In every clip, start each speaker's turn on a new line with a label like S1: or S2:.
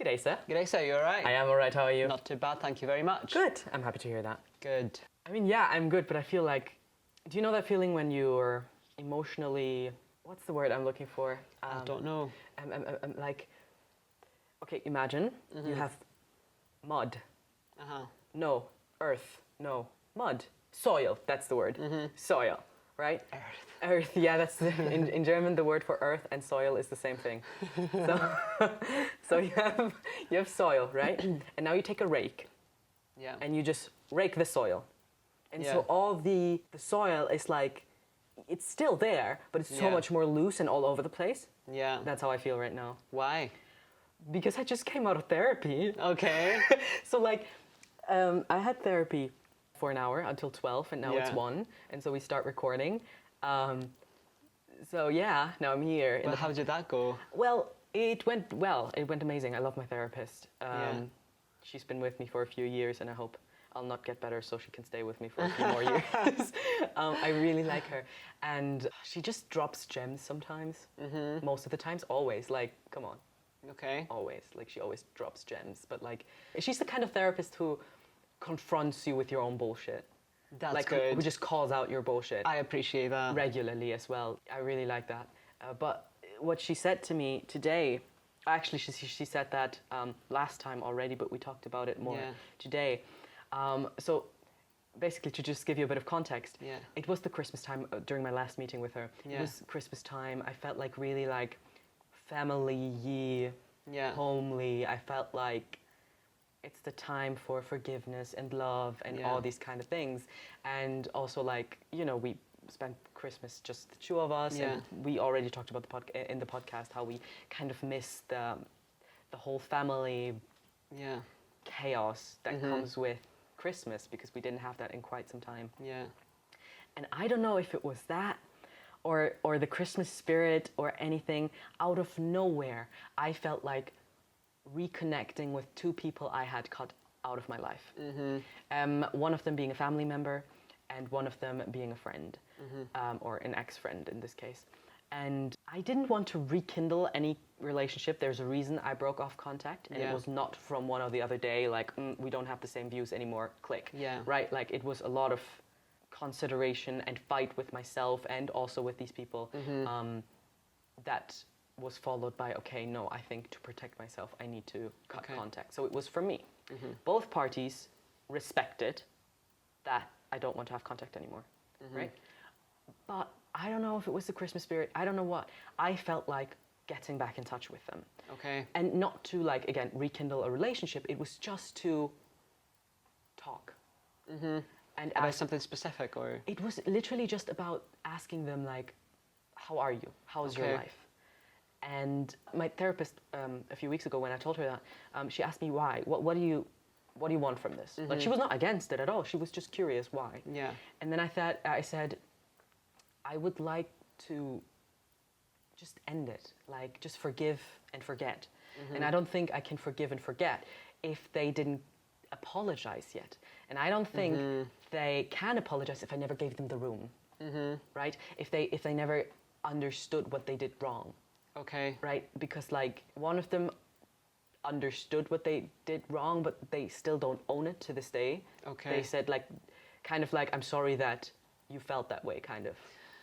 S1: G'day, sir.
S2: G'day, sir. You all right?
S1: I am all right. How are you?
S2: Not too bad, thank you very much.
S1: Good. I'm happy to hear that.
S2: Good.
S1: I mean, yeah, I'm good, but I feel like... Do you know that feeling when you're emotionally... What's the word I'm looking for?
S2: I don't know.
S1: Like... Okay, imagine you have mud.
S2: Uh-huh.
S1: No. Earth. No. Mud. Soil. That's the word. Soil. Right? Earth, yeah, that's in German the word for earth and soil is the same thing. So you have soil, right? And now you take a rake.
S2: Yeah.
S1: And you just rake the soil. And
S2: Yeah.
S1: so all the soil is like, it's still there, but it's so much more loose and all over the place.
S2: Yeah.
S1: That's how I feel right now.
S2: Why?
S1: Because I just came out of therapy.
S2: Okay.
S1: So like, I had therapy for an hour until 12 and now it's 1. And so we start recording. So yeah, now I'm here.
S2: Well, how did that go?
S1: Well. It went amazing. I love my therapist. She's been with me for a few years and I hope I'll not get better so she can stay with me for a few more years. I really like her. And she just drops gems sometimes. Most of the times, always. Like, come on.
S2: Okay.
S1: Always. Like, she always drops gems. But like, she's the kind of therapist who confronts you with your own bullshit.
S2: That's
S1: like,
S2: good.
S1: Who just calls out your bullshit.
S2: I appreciate that.
S1: Regularly as well. I really like that. But what she said to me today, actually she said that last time already, but we talked about it more today. So basically, to just give you a bit of context, it was the Christmas time during my last meeting with her. It was Christmas time. I felt like really like family-y, homely. I felt like it's the time for forgiveness and love and all these kind of things. And also like, you know, we spent Christmas just the two of us, and we already talked about in the podcast how we kind of miss the whole family chaos that comes with Christmas because we didn't have that in quite some time. Yeah. And I don't know if it was that or the Christmas spirit or anything. Out of nowhere, I felt like reconnecting with two people I had cut out of my life. One of them being a family member and one of them being a friend, or an ex-friend in this case. And I didn't want to rekindle any relationship. There's a reason I broke off contact, and it was not from one or the other day, like, we don't have the same views anymore, click. Right? Like, it was a lot of consideration and fight with myself and also with these people that was followed by, okay, no, I think to protect myself, I need to cut contact. So it was for me. Both parties respected that I don't want to have contact anymore, right? But I don't know if it was the Christmas spirit, I don't know what. I felt like getting back in touch with them. Okay. And not to, like, again, rekindle a relationship, it was just to talk. And
S2: about something specific, or?
S1: It was literally just about asking them, like, how are you? How's your life? And my therapist, a few weeks ago when I told her that, she asked me why. What do you want from this? Like, she was not against it at all. She was just curious why. Yeah. And then I said, I would like to just end it. Like, just forgive and forget. And I don't think I can forgive and forget if they didn't apologize yet. And I don't think they can apologize if I never gave them the room. Right? If they never understood what they did wrong. Okay. Right? Because, like, one of them understood what they did wrong, but they still don't own it to this day. Okay. They said, like, kind of like, I'm sorry that you felt that way, kind of.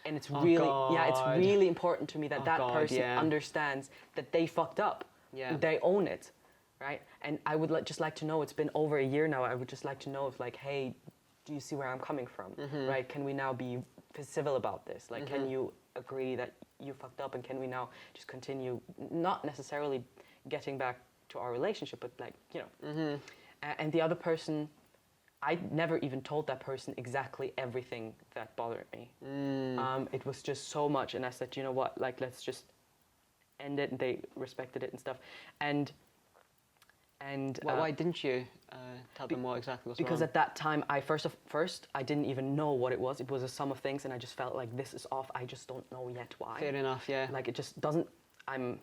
S1: And it's it's really important to me that person understands that they fucked up. Yeah. They own it, right? And I would just like to know, it's been over a year now, I would just like to know if, like, hey, do you see where I'm coming from, right? Can we now be civil about this? Like, can you agree that you fucked up, and can we now just continue, not necessarily getting back to our relationship, but, like, you know. And the other person, I never even told that person exactly everything that bothered me. It was just so much, and I said, you know what, like, let's just end it, and they respected it and stuff. And
S2: why didn't you tell them what exactly was wrong?
S1: Because at that time, I first I didn't even know what it was. It was a sum of things, and I just felt like this is off. I just don't know yet why.
S2: Fair enough, yeah.
S1: Like, it just doesn't. I'm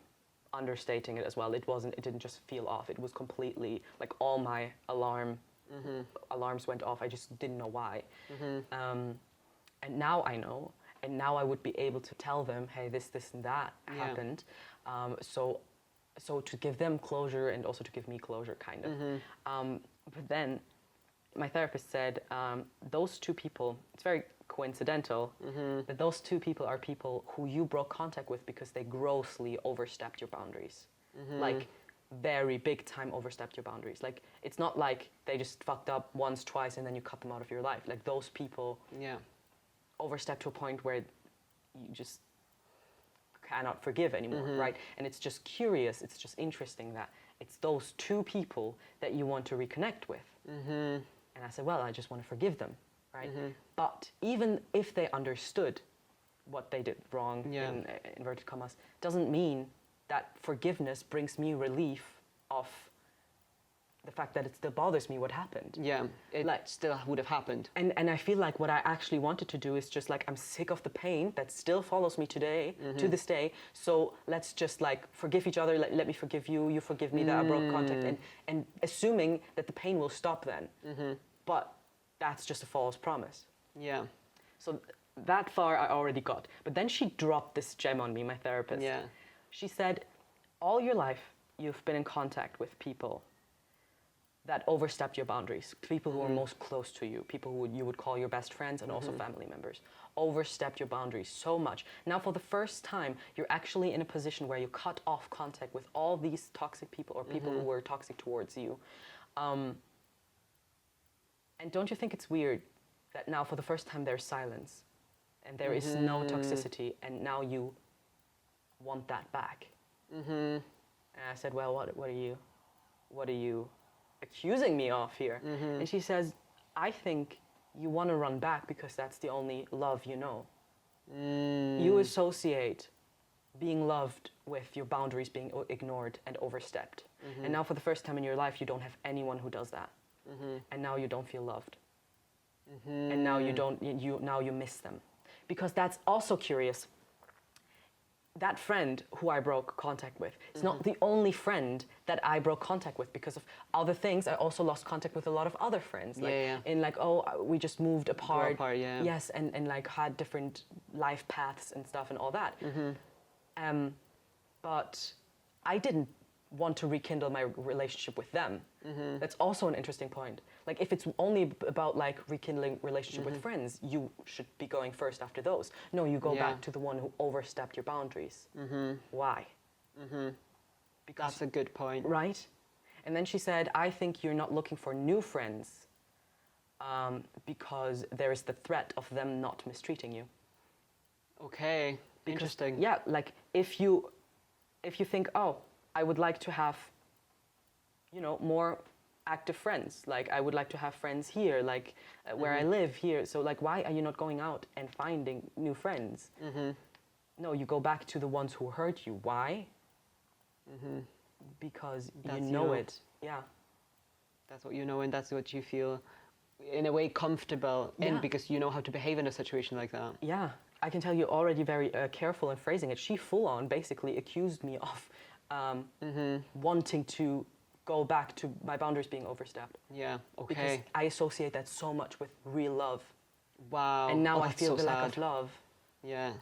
S1: understating it as well. It didn't just feel off. It was completely, like, all my alarms went off. I just didn't know why. And now I know, and now I would be able to tell them, hey, this and that happened. So so to give them closure and also to give me closure, kind of. But then my therapist said, those two people, it's very coincidental, that those two people are people who you broke contact with because they grossly overstepped your boundaries. Like, very big time overstepped your boundaries. Like, it's not like they just fucked up once, twice, and then you cut them out of your life. Like, those people overstepped to a point where you just cannot forgive anymore, right? And it's just curious, it's just interesting that it's those two people that you want to reconnect with. And I said, well, I just want to forgive them, right? But even if they understood what they did wrong, in inverted commas, doesn't mean that forgiveness brings me relief of the fact that it still bothers me what happened.
S2: Yeah, it still would have happened.
S1: And I feel like what I actually wanted to do is just like, I'm sick of the pain that still follows me today, to this day, so let's just like forgive each other, let me forgive you, you forgive me that I broke contact, and assuming that the pain will stop then. But that's just a false promise.
S2: Yeah.
S1: So that far I already got. But then she dropped this gem on me, my therapist.
S2: Yeah.
S1: She said, all your life you've been in contact with people that overstepped your boundaries, people who are most close to you, people who you would call your best friends and also family members, overstepped your boundaries so much. Now for the first time, you're actually in a position where you cut off contact with all these toxic people or people who were toxic towards you. And don't you think it's weird that now for the first time there's silence and there is no toxicity, and now you want that back? And I said, well, what are you accusing me of here? And she says, I think you want to run back because that's the only love you know. You associate being loved with your boundaries being ignored and overstepped. And now for the first time in your life, you don't have anyone who does that. And now you don't feel loved. And now now you miss them. Because that's also curious. That friend who I broke contact with is not the only friend that I broke contact with, because of other things. I also lost contact with a lot of other friends. Like, in like, oh, we just moved apart. Yes, and like had different life paths and stuff and all that. But I didn't want to rekindle my relationship with them. That's also an interesting point. Like, if it's only about like rekindling relationship with friends, you should be going first after those. No, you go back to the one who overstepped your boundaries. Why? Because,
S2: that's a good point.
S1: Right? And then she said, I think you're not looking for new friends because there is the threat of them not mistreating you.
S2: Okay, interesting.
S1: Yeah, like if you think, oh, I would like to have, more active friends. Like, I would like to have friends here, like where I live here. So like, why are you not going out and finding new friends? No, you go back to the ones who hurt you. Why? Because you know it. Yeah.
S2: That's what you know, and that's what you feel, in a way, comfortable in, because you know how to behave in a situation like that.
S1: Yeah. I can tell you're already very careful in phrasing it. She full on basically accused me of wanting to go back to my boundaries being overstepped.
S2: Yeah, okay.
S1: Because I associate that so much with real love.
S2: Wow.
S1: And now I feel the lack of love.
S2: Yeah.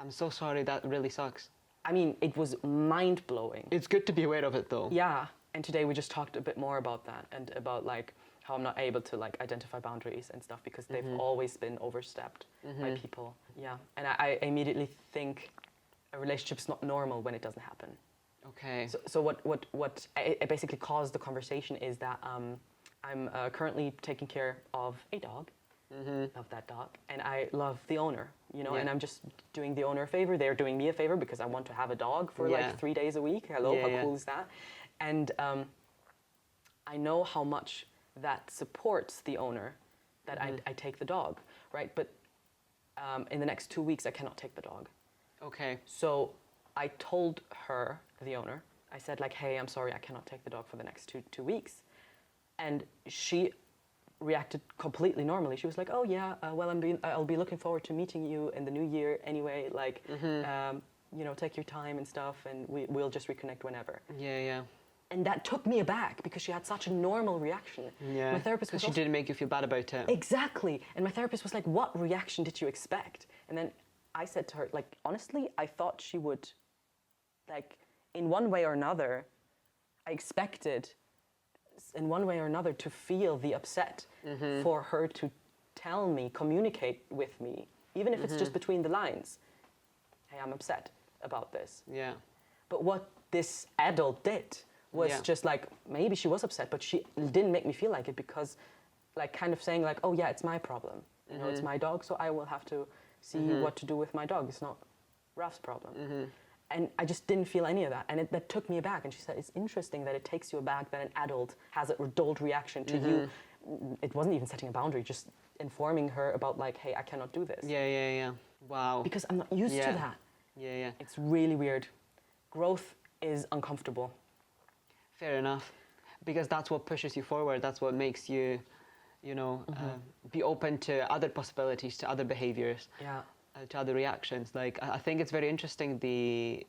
S2: I'm so sorry, that really sucks.
S1: I mean, it was mind-blowing.
S2: It's good to be aware of it, though.
S1: Yeah, and today we just talked a bit more about that, and about like how I'm not able to like identify boundaries and stuff because they've always been overstepped by people. Yeah, and I immediately think a relationship's not normal when it doesn't happen.
S2: Okay.
S1: So what it basically caused the conversation is that I'm currently taking care of a dog. Love that dog, and I love the owner, and I'm just doing the owner a favor. They're doing me a favor because I want to have a dog for like 3 days a week. Hello, how cool is that? And I know how much that supports the owner that I take the dog, right? But in the next 2 weeks, I cannot take the dog.
S2: Okay.
S1: So I told her, the owner, I said like, hey, I'm sorry, I cannot take the dog for the next two weeks. And she reacted completely normally. She was like, oh yeah, well, I'll be looking forward to meeting you in the new year anyway, like, take your time and stuff, and we'll just reconnect whenever.
S2: Yeah.
S1: And that took me aback because she had such a normal reaction.
S2: Yeah,
S1: my therapist was
S2: she didn't make you feel bad about it.
S1: Exactly. And my therapist was like, what reaction did you expect? And then I said to her, like, honestly, I thought she would, like, in one way or another, I expected in one way or another to feel the upset for her to tell me, communicate with me, even if it's just between the lines. Hey, I'm upset about this.
S2: Yeah.
S1: But what this adult did was just like, maybe she was upset, but she didn't make me feel like it, because like kind of saying like, oh yeah, it's my problem. You know, it's my dog, so I will have to see what to do with my dog. It's not Raf's problem. And I just didn't feel any of that. And that took me aback. And she said, it's interesting that it takes you aback that an adult has an adult reaction to you. It wasn't even setting a boundary, just informing her about like, hey, I cannot do this.
S2: Yeah. Wow.
S1: Because I'm not used to that.
S2: Yeah.
S1: It's really weird. Growth is uncomfortable.
S2: Fair enough. Because that's what pushes you forward. That's what makes you, be open to other possibilities, to other behaviors.
S1: Yeah.
S2: To other reactions. Like, I think it's very interesting the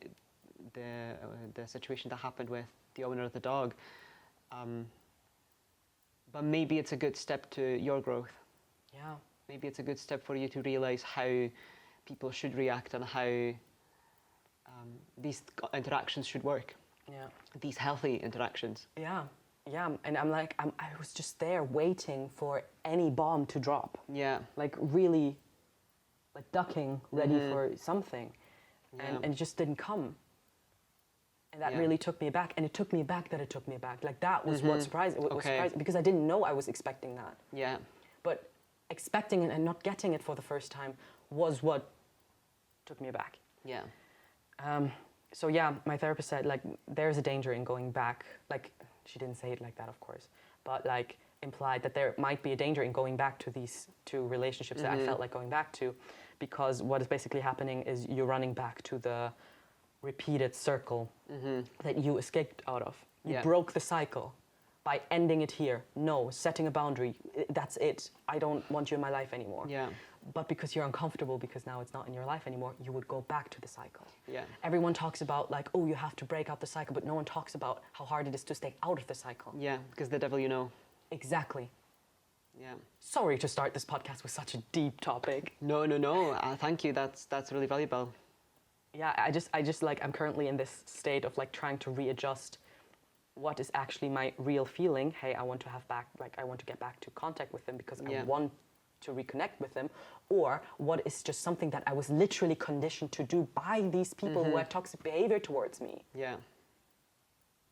S2: situation that happened with the owner of the dog. But maybe it's a good step to your growth.
S1: Yeah.
S2: Maybe it's a good step for you to realize how people should react and how these interactions should work.
S1: Yeah.
S2: These healthy interactions.
S1: Yeah. And I'm like, I was just there waiting for any bomb to drop.
S2: Yeah.
S1: Like really, like ducking, ready for something. And it just didn't come. And that really took me aback. And it took me aback that it took me aback. Like that was what surprised me. Was surprising, because I didn't know I was expecting that.
S2: Yeah.
S1: But expecting it and not getting it for the first time was what took me aback.
S2: Yeah.
S1: So yeah, my therapist said like there's a danger in going back. Like she didn't say it like that, of course, but like implied that there might be a danger in going back to these two relationships that I felt like going back to, because what is basically happening is you're running back to the repeated circle that you escaped out of. You broke the cycle by ending it here. No, setting a boundary. That's it. I don't want you in my life anymore.
S2: Yeah.
S1: But because you're uncomfortable, because now it's not in your life anymore, you would go back to the cycle.
S2: Yeah.
S1: Everyone talks about like, oh, you have to break out the cycle, but no one talks about how hard it is to stay out of the cycle.
S2: Yeah, because the devil you know.
S1: Exactly.
S2: Yeah.
S1: Sorry to start this podcast with such a deep topic.
S2: No. Thank you. That's really valuable.
S1: Yeah, I just like, I'm currently in this state of like trying to readjust what is actually my real feeling. Hey, I want to get back to contact with them because I want to reconnect with them, or what is just something that I was literally conditioned to do by these people who had toxic behavior towards me.
S2: Yeah.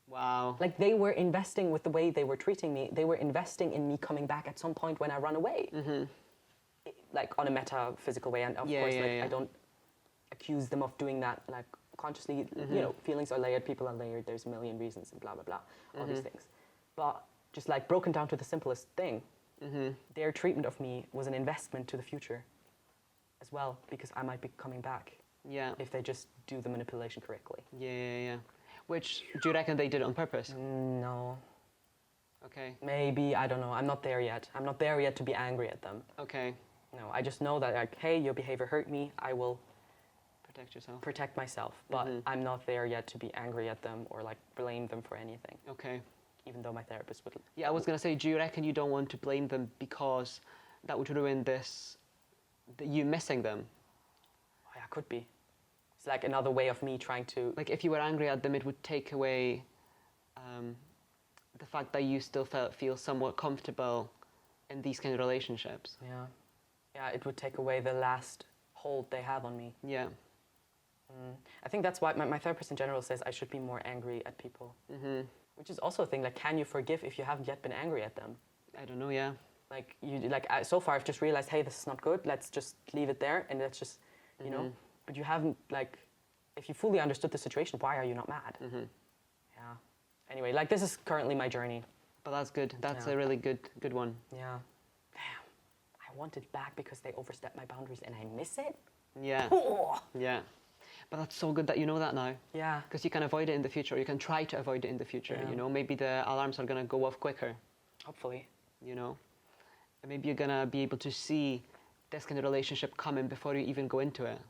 S2: Wow.
S1: Like they were investing with the way they were treating me. They were investing in me coming back at some point when I run away. Like on a metaphysical way, and of course, I don't accuse them of doing that like consciously. You know, feelings are layered, people are layered. There's a million reasons and blah blah blah, all these things. But just like broken down to the simplest thing, their treatment of me was an investment to the future, as well, because I might be coming back.
S2: Yeah.
S1: If they just do the manipulation correctly.
S2: Yeah. Which, do you reckon they did it on purpose?
S1: No.
S2: Okay.
S1: Maybe, I don't know. I'm not there yet. I'm not there yet to be angry at them.
S2: Okay.
S1: No, I just know that like, hey, your behavior hurt me. I will
S2: Protect yourself.
S1: protect myself. But I'm not there yet to be angry at them or like blame them for anything.
S2: Okay.
S1: Even though my therapist would.
S2: Yeah, I was gonna say, do you reckon you don't want to blame them because that would ruin you missing them?
S1: Oh, yeah, could be. It's like another way of me trying to.
S2: Like if you were angry at them, it would take away the fact that you still feel somewhat comfortable in these kind of relationships.
S1: Yeah. Yeah, it would take away the last hold they have on me.
S2: Yeah.
S1: I think that's why my therapist in general says I should be more angry at people. Which is also a thing, like, can you forgive if you haven't yet been angry at them?
S2: I don't know, yeah.
S1: Like, so far I've just realized, hey, this is not good, let's just leave it there, and let's just, you know, but you haven't, like, if you fully understood the situation, why are you not mad? Yeah. Anyway, like, this is currently my journey.
S2: But that's good. That's a really good one.
S1: Yeah. Damn. I want it back because they overstepped my boundaries and I miss it?
S2: Yeah.
S1: Oh.
S2: Yeah. But that's so good that you know that now.
S1: Yeah.
S2: Because you can avoid it in the future, or you can try to avoid it in the future, you know. Maybe the alarms are going to go off quicker.
S1: Hopefully.
S2: You know. And maybe you're going to be able to see this kind of relationship coming before you even go into it.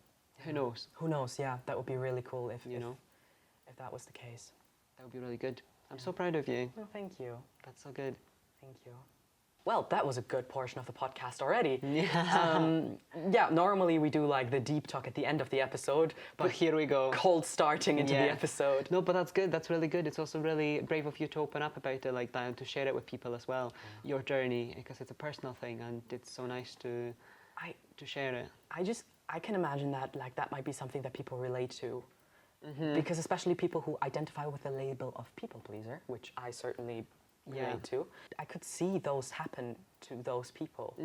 S2: Who knows?
S1: Who knows, yeah. That would be really cool if that was the case.
S2: That would be really good. I'm so proud of you.
S1: Oh, thank you.
S2: That's so good.
S1: Thank you. Well, that was a good portion of the podcast already.
S2: Yeah.
S1: Yeah, normally we do like the deep talk at the end of the episode,
S2: But here we go.
S1: cold starting into the episode.
S2: No, but that's good. That's really good. It's also really brave of you to open up about it like that and to share it with people as well, your journey, because it's a personal thing and it's so nice to share it.
S1: I can imagine that like that might be something that people relate to. Because especially people who identify with the label of people pleaser, which I certainly relate to, I could see those happen to those people.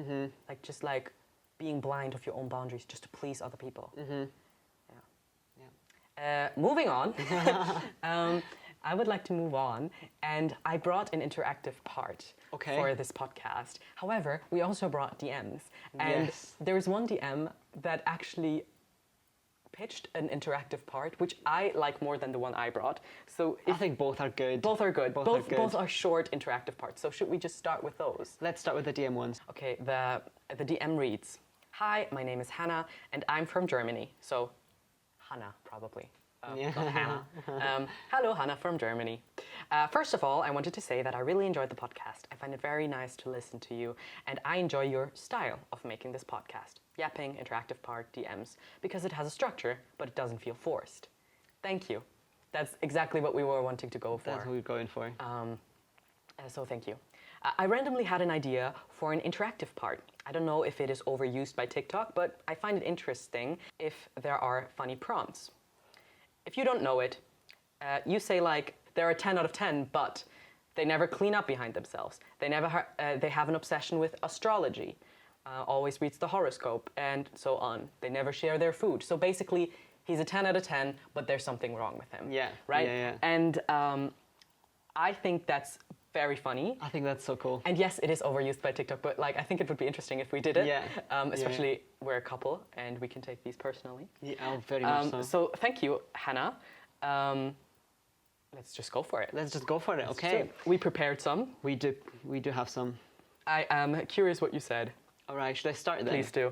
S1: Like just like being blind of your own boundaries just to please other people. Moving on, I would like to move on, and I brought an interactive part for this podcast. However, we also brought DMs, and there was one DM that actually pitched an interactive part, which I like more than the one I brought. So
S2: I think both are good.
S1: Both are good.
S2: Both are good.
S1: Both are short interactive parts. So should we just start with those?
S2: Let's start with the DM ones.
S1: Okay, the DM reads, "Hi, my name is Hannah, and I'm from Germany." So, Hannah, probably. Not Hannah. Hello, Hannah from Germany. First of all, I wanted to say that I really enjoyed the podcast. I find it very nice to listen to you, and I enjoy your style of making this podcast. Yapping, interactive part, DMs, because it has a structure, but it doesn't feel forced. Thank you. That's exactly what we were wanting to go for.
S2: That's what we're going for.
S1: So thank you. I randomly had an idea for an interactive part. I don't know if it is overused by TikTok, but I find it interesting if there are funny prompts. If you don't know it, you say like, they're a 10 out of 10, but they never clean up behind themselves. They have an obsession with astrology, always reads the horoscope, and so on. They never share their food. So basically, he's a 10 out of 10, but there's something wrong with him.
S2: Yeah.
S1: Right?
S2: Yeah.
S1: And I think that's very funny.
S2: I think that's so cool.
S1: And yes, it is overused by TikTok, but like I think it would be interesting if we did it.
S2: Yeah.
S1: Especially we're a couple and we can take these personally.
S2: Yeah, very much so.
S1: So thank you, Hannah. Let's just go for it.
S2: Let's just go for it. Okay.
S1: We prepared some.
S2: We do have some.
S1: I am curious what you said.
S2: All right, should I start then?
S1: Please do.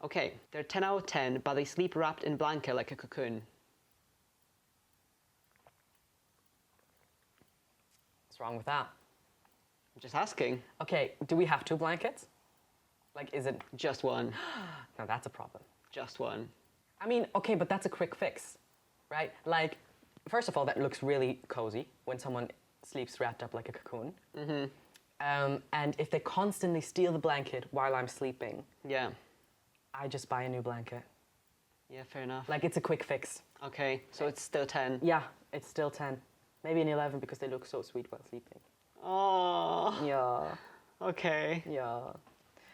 S2: Okay, they're 10 out of 10, but they sleep wrapped in blanket like a cocoon.
S1: What's wrong with that?
S2: I'm just asking.
S1: Okay, do we have 2 blankets? Like, is it...
S2: Just one.
S1: No, that's a problem.
S2: Just one.
S1: I mean, okay, but that's a quick fix, right? Like, first of all, that looks really cozy when someone sleeps wrapped up like a cocoon. And if they constantly steal the blanket while I'm sleeping,
S2: Yeah.
S1: I just buy a new blanket.
S2: Yeah, fair enough.
S1: Like, it's a quick fix.
S2: Okay, so it's still 10.
S1: Yeah, it's still 10. Maybe an 11 because they look so sweet while sleeping.
S2: Oh.
S1: Yeah,
S2: Okay.
S1: yeah.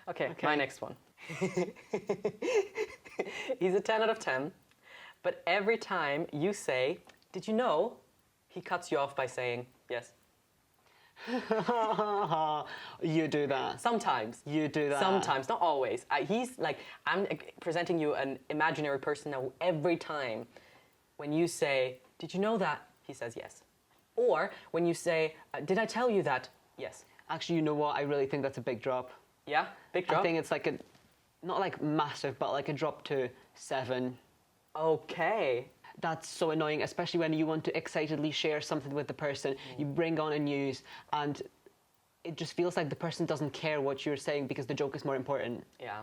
S1: Okay, my next one. He's a 10 out of 10, but every time you say, "Did you know?" he cuts you off by saying, "Yes."
S2: You do that.
S1: Sometimes.
S2: You do that.
S1: Sometimes, not always. He's like, I'm presenting you an imaginary person now. Every time when you say, "Did you know that?" he says yes. Or when you say, "Did I tell you that?" Yes.
S2: Actually, you know what? I really think that's a big drop.
S1: Yeah? Big drop?
S2: I think it's like not like massive, but like a drop to 7.
S1: Okay.
S2: That's so annoying, especially when you want to excitedly share something with the person. You bring on a news, and it just feels like the person doesn't care what you're saying because the joke is more important.
S1: Yeah.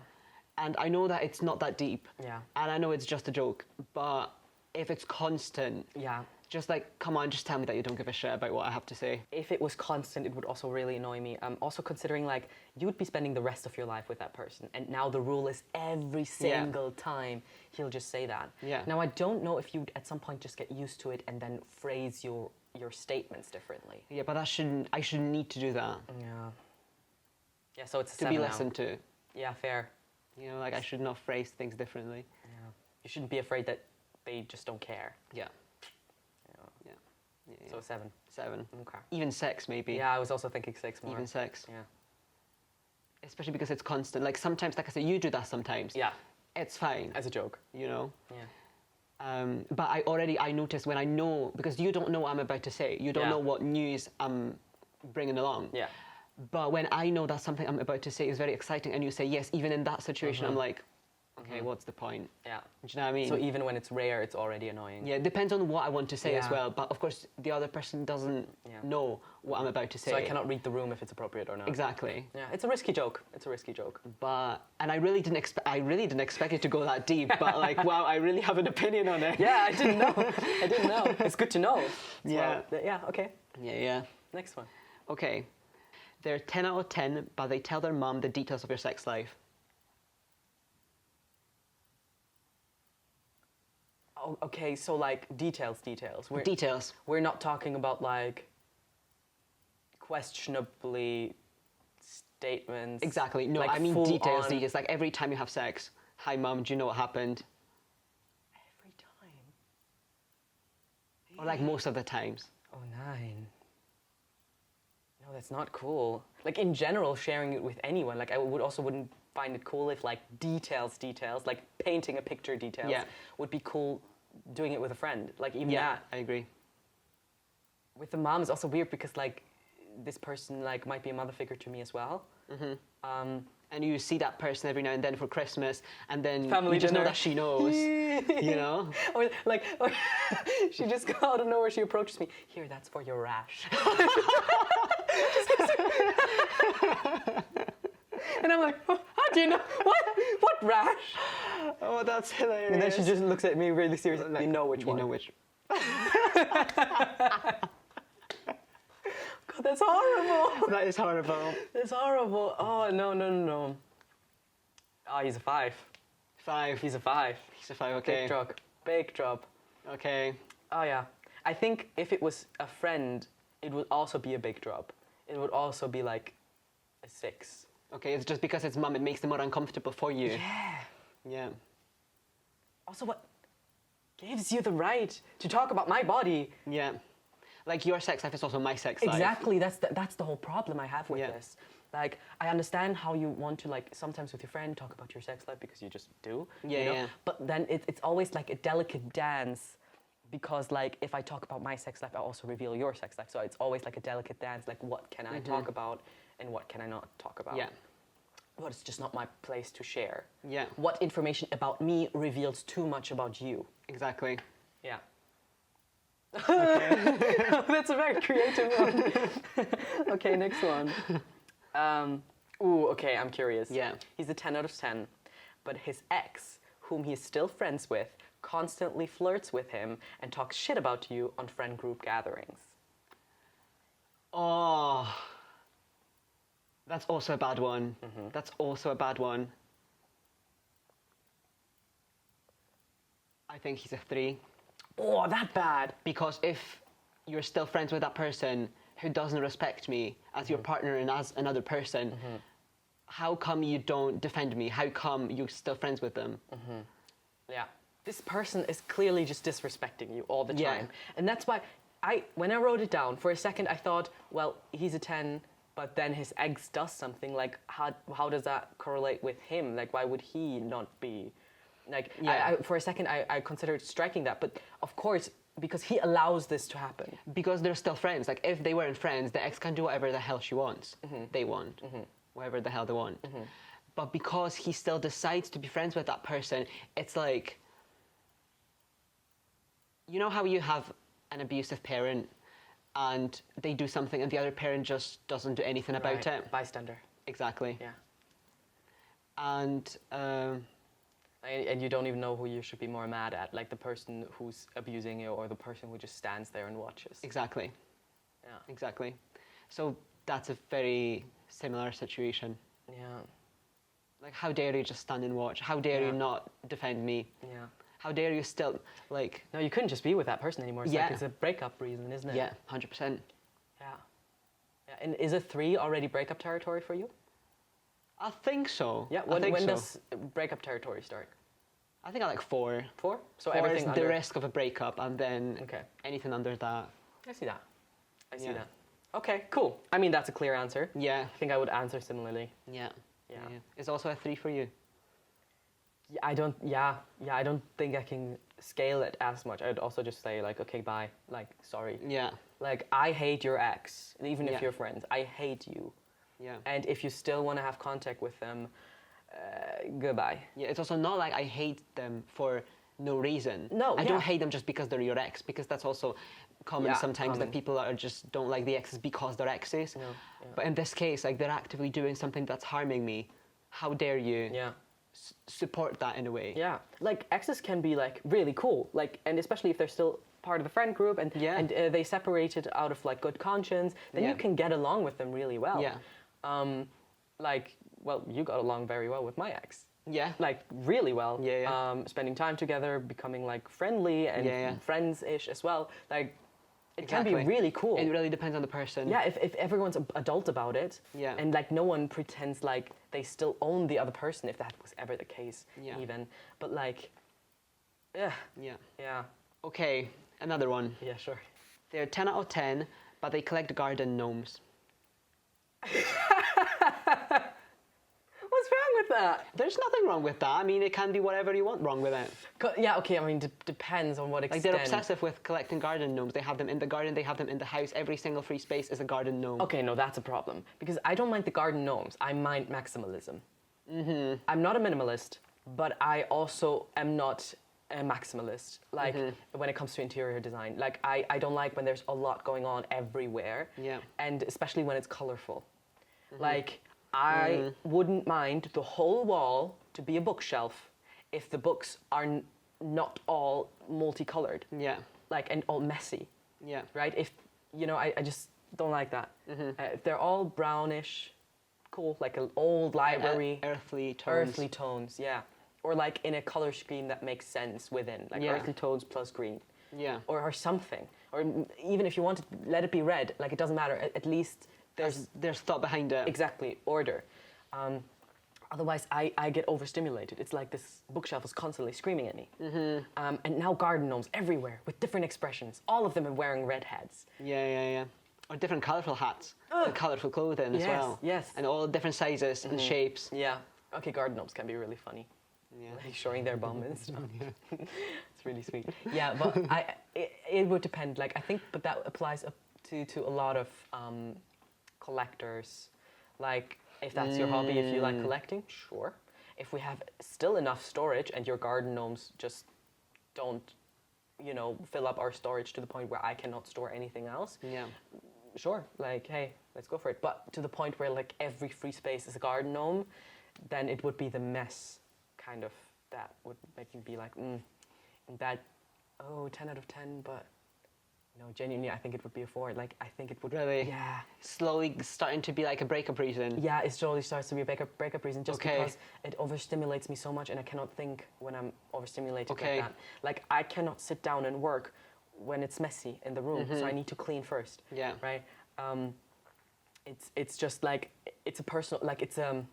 S2: And I know that it's not that deep.
S1: Yeah.
S2: And I know it's just a joke, but if it's constant,
S1: Yeah.
S2: just like, come on, just tell me that you don't give a shit about what I have to say.
S1: If it was constant, it would also really annoy me. Also considering like you would be spending the rest of your life with that person, and now the rule is every single time he'll just say that.
S2: Yeah.
S1: Now I don't know if you'd at some point just get used to it and then phrase your statements differently.
S2: Yeah, but I shouldn't need to do that.
S1: Yeah. Yeah. So it's a
S2: To
S1: 7
S2: be
S1: now.
S2: listened to.
S1: Yeah. Fair.
S2: You know, like I should not phrase things differently.
S1: Yeah. You shouldn't be afraid that they just don't care.
S2: Yeah.
S1: Yeah.
S2: Yeah.
S1: So 7.
S2: 7.
S1: Okay.
S2: Even sex, maybe.
S1: Yeah, I was also thinking 6 more.
S2: Even sex.
S1: Yeah.
S2: Especially because it's constant. Like sometimes, like I said, you do that sometimes.
S1: Yeah.
S2: It's fine.
S1: As a joke.
S2: You know?
S1: Yeah.
S2: But I notice when I know, because you don't know what I'm about to say. You don't know what news I'm bringing along.
S1: Yeah.
S2: But when I know that something I'm about to say is very exciting and you say yes, even in that situation, I'm like, okay, what's the point?
S1: Yeah.
S2: Do you know what I mean?
S1: So even when it's rare, it's already annoying.
S2: Yeah, it depends on what I want to say as
S1: Yeah.
S2: well. But of course, the other person doesn't know what I'm about to say.
S1: So I cannot read the room if it's appropriate or not.
S2: Exactly.
S1: Yeah, it's a risky joke. It's a risky joke.
S2: And I really didn't expect it to go that deep. But like, wow, I really have an opinion on it.
S1: Yeah, I didn't know. I didn't know. It's good to know.
S2: Yeah.
S1: Well, yeah. Okay.
S2: Yeah.
S1: Next one.
S2: Okay. They're 10 out of 10, but they tell their mum the details of your sex life.
S1: Oh, okay. So like details.
S2: Details.
S1: We're not talking about like questionably statements.
S2: Exactly. No,
S1: like
S2: I mean
S1: full
S2: details.
S1: on-
S2: Details. Like every time you have sex. Hi, mum. Do you know what happened?
S1: Every time.
S2: Or like most of the times.
S1: Oh, 9. No, that's not cool. Like in general, sharing it with anyone. Like I wouldn't find it cool if like details, like painting a picture details
S2: Yeah.
S1: would be cool. Doing it with a friend, like even
S2: Yeah,
S1: that.
S2: I agree.
S1: With the mom is also weird because like this person like might be a mother figure to me as well.
S2: And you see that person every now and then for Christmas, and then
S1: Family
S2: you just know
S1: dinner.
S2: that she knows. You know?
S1: Or like, she just out of nowhere, she approaches me. Here, that's for your rash. And I'm like, oh, how do you know? What rash?
S2: Oh, that's hilarious.
S1: And then she just looks at me really seriously.
S2: Like,
S1: you know which one.
S2: You know which.
S1: God, that's horrible.
S2: That is horrible.
S1: That's horrible. Oh, no. Oh, he's a 5.
S2: 5.
S1: He's a 5.
S2: He's a 5, okay.
S1: Big drop.
S2: Okay.
S1: Oh, yeah. I think if it was a friend, it would also be a big drop. It would also be like a 6.
S2: Okay, it's just because it's mum, it makes it more uncomfortable for you.
S1: Yeah.
S2: Yeah.
S1: Also, what gives you the right to talk about my body?
S2: Yeah. Like your sex life is also my sex life.
S1: Exactly. That's the whole problem I have with
S2: Yeah.
S1: this. Like, I understand how you want to, like, sometimes with your friend talk about your sex life because you just do.
S2: Yeah,
S1: you know?
S2: yeah.
S1: But then it's always like a delicate dance because, like, if I talk about my sex life, I also reveal your sex life. So it's always like a delicate dance. Like, what can I talk about and what can I not talk about?
S2: Yeah.
S1: But it's just not my place to share.
S2: Yeah.
S1: What information about me reveals too much about you?
S2: Exactly.
S1: Yeah. That's a very creative one. Okay, next one. Okay, I'm curious.
S2: Yeah.
S1: He's a 10 out of 10, but his ex, whom he is still friends with, constantly flirts with him and talks shit about you on friend group gatherings.
S2: Oh. That's also a bad one. That's also a bad one. I think he's a 3.
S1: Oh, that bad.
S2: Because if you're still friends with that person who doesn't respect me as your partner and as another person, how come you don't defend me? How come you're still friends with them?
S1: Yeah. This person is clearly just disrespecting you all the time.
S2: Yeah.
S1: And that's why when I wrote it down, for a second I thought, well, he's a 10, but then his ex does something. Like, how does that correlate with him? Like, why would he not be? Like,
S2: Yeah.
S1: for a second I considered striking that. But of course, because he allows this to happen.
S2: Because they're still friends. Like, if they weren't friends, the ex can do whatever the hell she wants. They want. Whatever the hell they want. But because he still decides to be friends with that person, it's like, you know how you have an abusive parent and they do something and the other parent just doesn't do anything about
S1: Right.
S2: it?
S1: Bystander.
S2: Exactly.
S1: Yeah.
S2: And
S1: And you don't even know who you should be more mad at, like the person who's abusing you or the person who just stands there and watches.
S2: exactly.
S1: Yeah.
S2: Exactly. So that's a very similar situation.
S1: Yeah.
S2: Like, how dare you just stand and watch? How dare
S1: Yeah.
S2: you not defend me?
S1: Yeah.
S2: How dare you still, like...
S1: No, you couldn't just be with that person anymore. It's
S2: Yeah.
S1: like it's a breakup reason, isn't it?
S2: Yeah, 100%.
S1: Yeah. Yeah. And is a 3 already breakup territory for you?
S2: I think so.
S1: Yeah.
S2: I think
S1: When
S2: so.
S1: does breakup territory start?
S2: I think I like 4.
S1: 4? So
S2: 4
S1: everything
S2: is
S1: under.
S2: the risk of a breakup, and then
S1: Okay.
S2: anything under that.
S1: I see that. I see
S2: Yeah.
S1: that. Okay. Cool. I mean, that's a clear answer.
S2: Yeah.
S1: I think I would answer similarly.
S2: Yeah.
S1: Yeah.
S2: It's also a 3 for you.
S1: Yeah, I don't. Yeah. Yeah. I don't think I can scale it as much. I'd also just say like, okay, bye. Like, sorry.
S2: Yeah.
S1: Like, I hate your ex, even
S2: Yeah.
S1: if you're friends. I hate you.
S2: Yeah.
S1: And if you still want to have contact with them, goodbye.
S2: Yeah, it's also not like I hate them for no reason.
S1: No,
S2: I
S1: yeah.
S2: don't hate them just because they're your ex, because that's also common
S1: Yeah,
S2: sometimes
S1: common.
S2: that people are just don't like the exes because they're exes.
S1: No, yeah.
S2: But in this case, like they're actively doing something that's harming me. How dare you
S1: Yeah.
S2: support that in a way?
S1: Yeah, like exes can be like really cool, like, and especially if they're still part of the friend group and
S2: Yeah.
S1: they separated out of like good conscience, then
S2: Yeah.
S1: you can get along with them really well.
S2: Yeah.
S1: Like, well, you got along very well with my ex.
S2: Yeah.
S1: Like really well.
S2: Yeah, yeah.
S1: Spending time together, becoming like friendly and
S2: Yeah, yeah.
S1: friends-ish as well. Like, it can
S2: Exactly.
S1: be really cool.
S2: It really depends on the person.
S1: Yeah, if everyone's adult about it,
S2: Yeah.
S1: and like no one pretends like they still own the other person, if that was ever the case,
S2: Yeah.
S1: even. But like, yeah,
S2: Yeah.
S1: yeah,
S2: Okay, another one.
S1: yeah, sure.
S2: They're 10 out of 10, but they collect garden gnomes.
S1: What's wrong with that?
S2: There's nothing wrong with that. I mean, it can be whatever you want wrong with it.
S1: Yeah, okay. I mean, depends on what
S2: Like,
S1: extent.
S2: they're obsessive with collecting garden gnomes. They have them in the garden, they have them in the house. Every single free space is a garden gnome.
S1: Okay, no, that's a problem because I don't mind the garden gnomes. I mind maximalism. I'm not a minimalist, but I also am not a maximalist. Like when it comes to interior design, like I don't like when there's a lot going on everywhere.
S2: Yeah.
S1: And especially when it's colorful. Like I wouldn't mind the whole wall to be a bookshelf if the books are not all multicolored.
S2: Yeah.
S1: Like and all messy.
S2: Yeah.
S1: Right? If you know, I just don't like that. If they're all brownish, cool, like an old library,
S2: Earthly tones.
S1: earthly tones, yeah, or like in a color scheme that makes sense within, like
S2: Yeah.
S1: earthly tones plus green,
S2: Yeah.
S1: or something, or even if you want to let it be red, like it doesn't matter. At least
S2: There's thought behind it.
S1: exactly order. Otherwise, I get overstimulated. It's like this bookshelf is constantly screaming at me. And now garden gnomes everywhere with different expressions. All of them are wearing red hats.
S2: Yeah, yeah, yeah. Or different colourful hats and colourful clothing as
S1: Yes,
S2: well.
S1: yes.
S2: And all different sizes and shapes.
S1: Yeah. Okay, garden gnomes can be really funny.
S2: Yeah.
S1: Like showing their bum and stuff. It's really sweet. Yeah, but it would depend. Like I think, but that applies up to a lot of collectors. Like if that's your hobby, if you like collecting, sure. If we have still enough storage and your garden gnomes just don't, you know, fill up our storage to the point where I cannot store anything else,
S2: Yeah.
S1: sure, like, hey, let's go for it. But to the point where like every free space is a garden gnome, then it would be the mess kind of that would make me be like, that, 10 out of 10, but no, genuinely, I think it would be a 4. Like, I think it would.
S2: Really?
S1: Yeah.
S2: Slowly starting to be like a breakup reason.
S1: Yeah, it slowly starts to be a breakup reason just
S2: Okay.
S1: because it overstimulates me so much and I cannot think when I'm overstimulated
S2: Okay.
S1: like that. Like, I cannot sit down and work when it's messy in the room, so I need to clean first.
S2: Yeah.
S1: Right? It's just like, it's a personal, like, it's a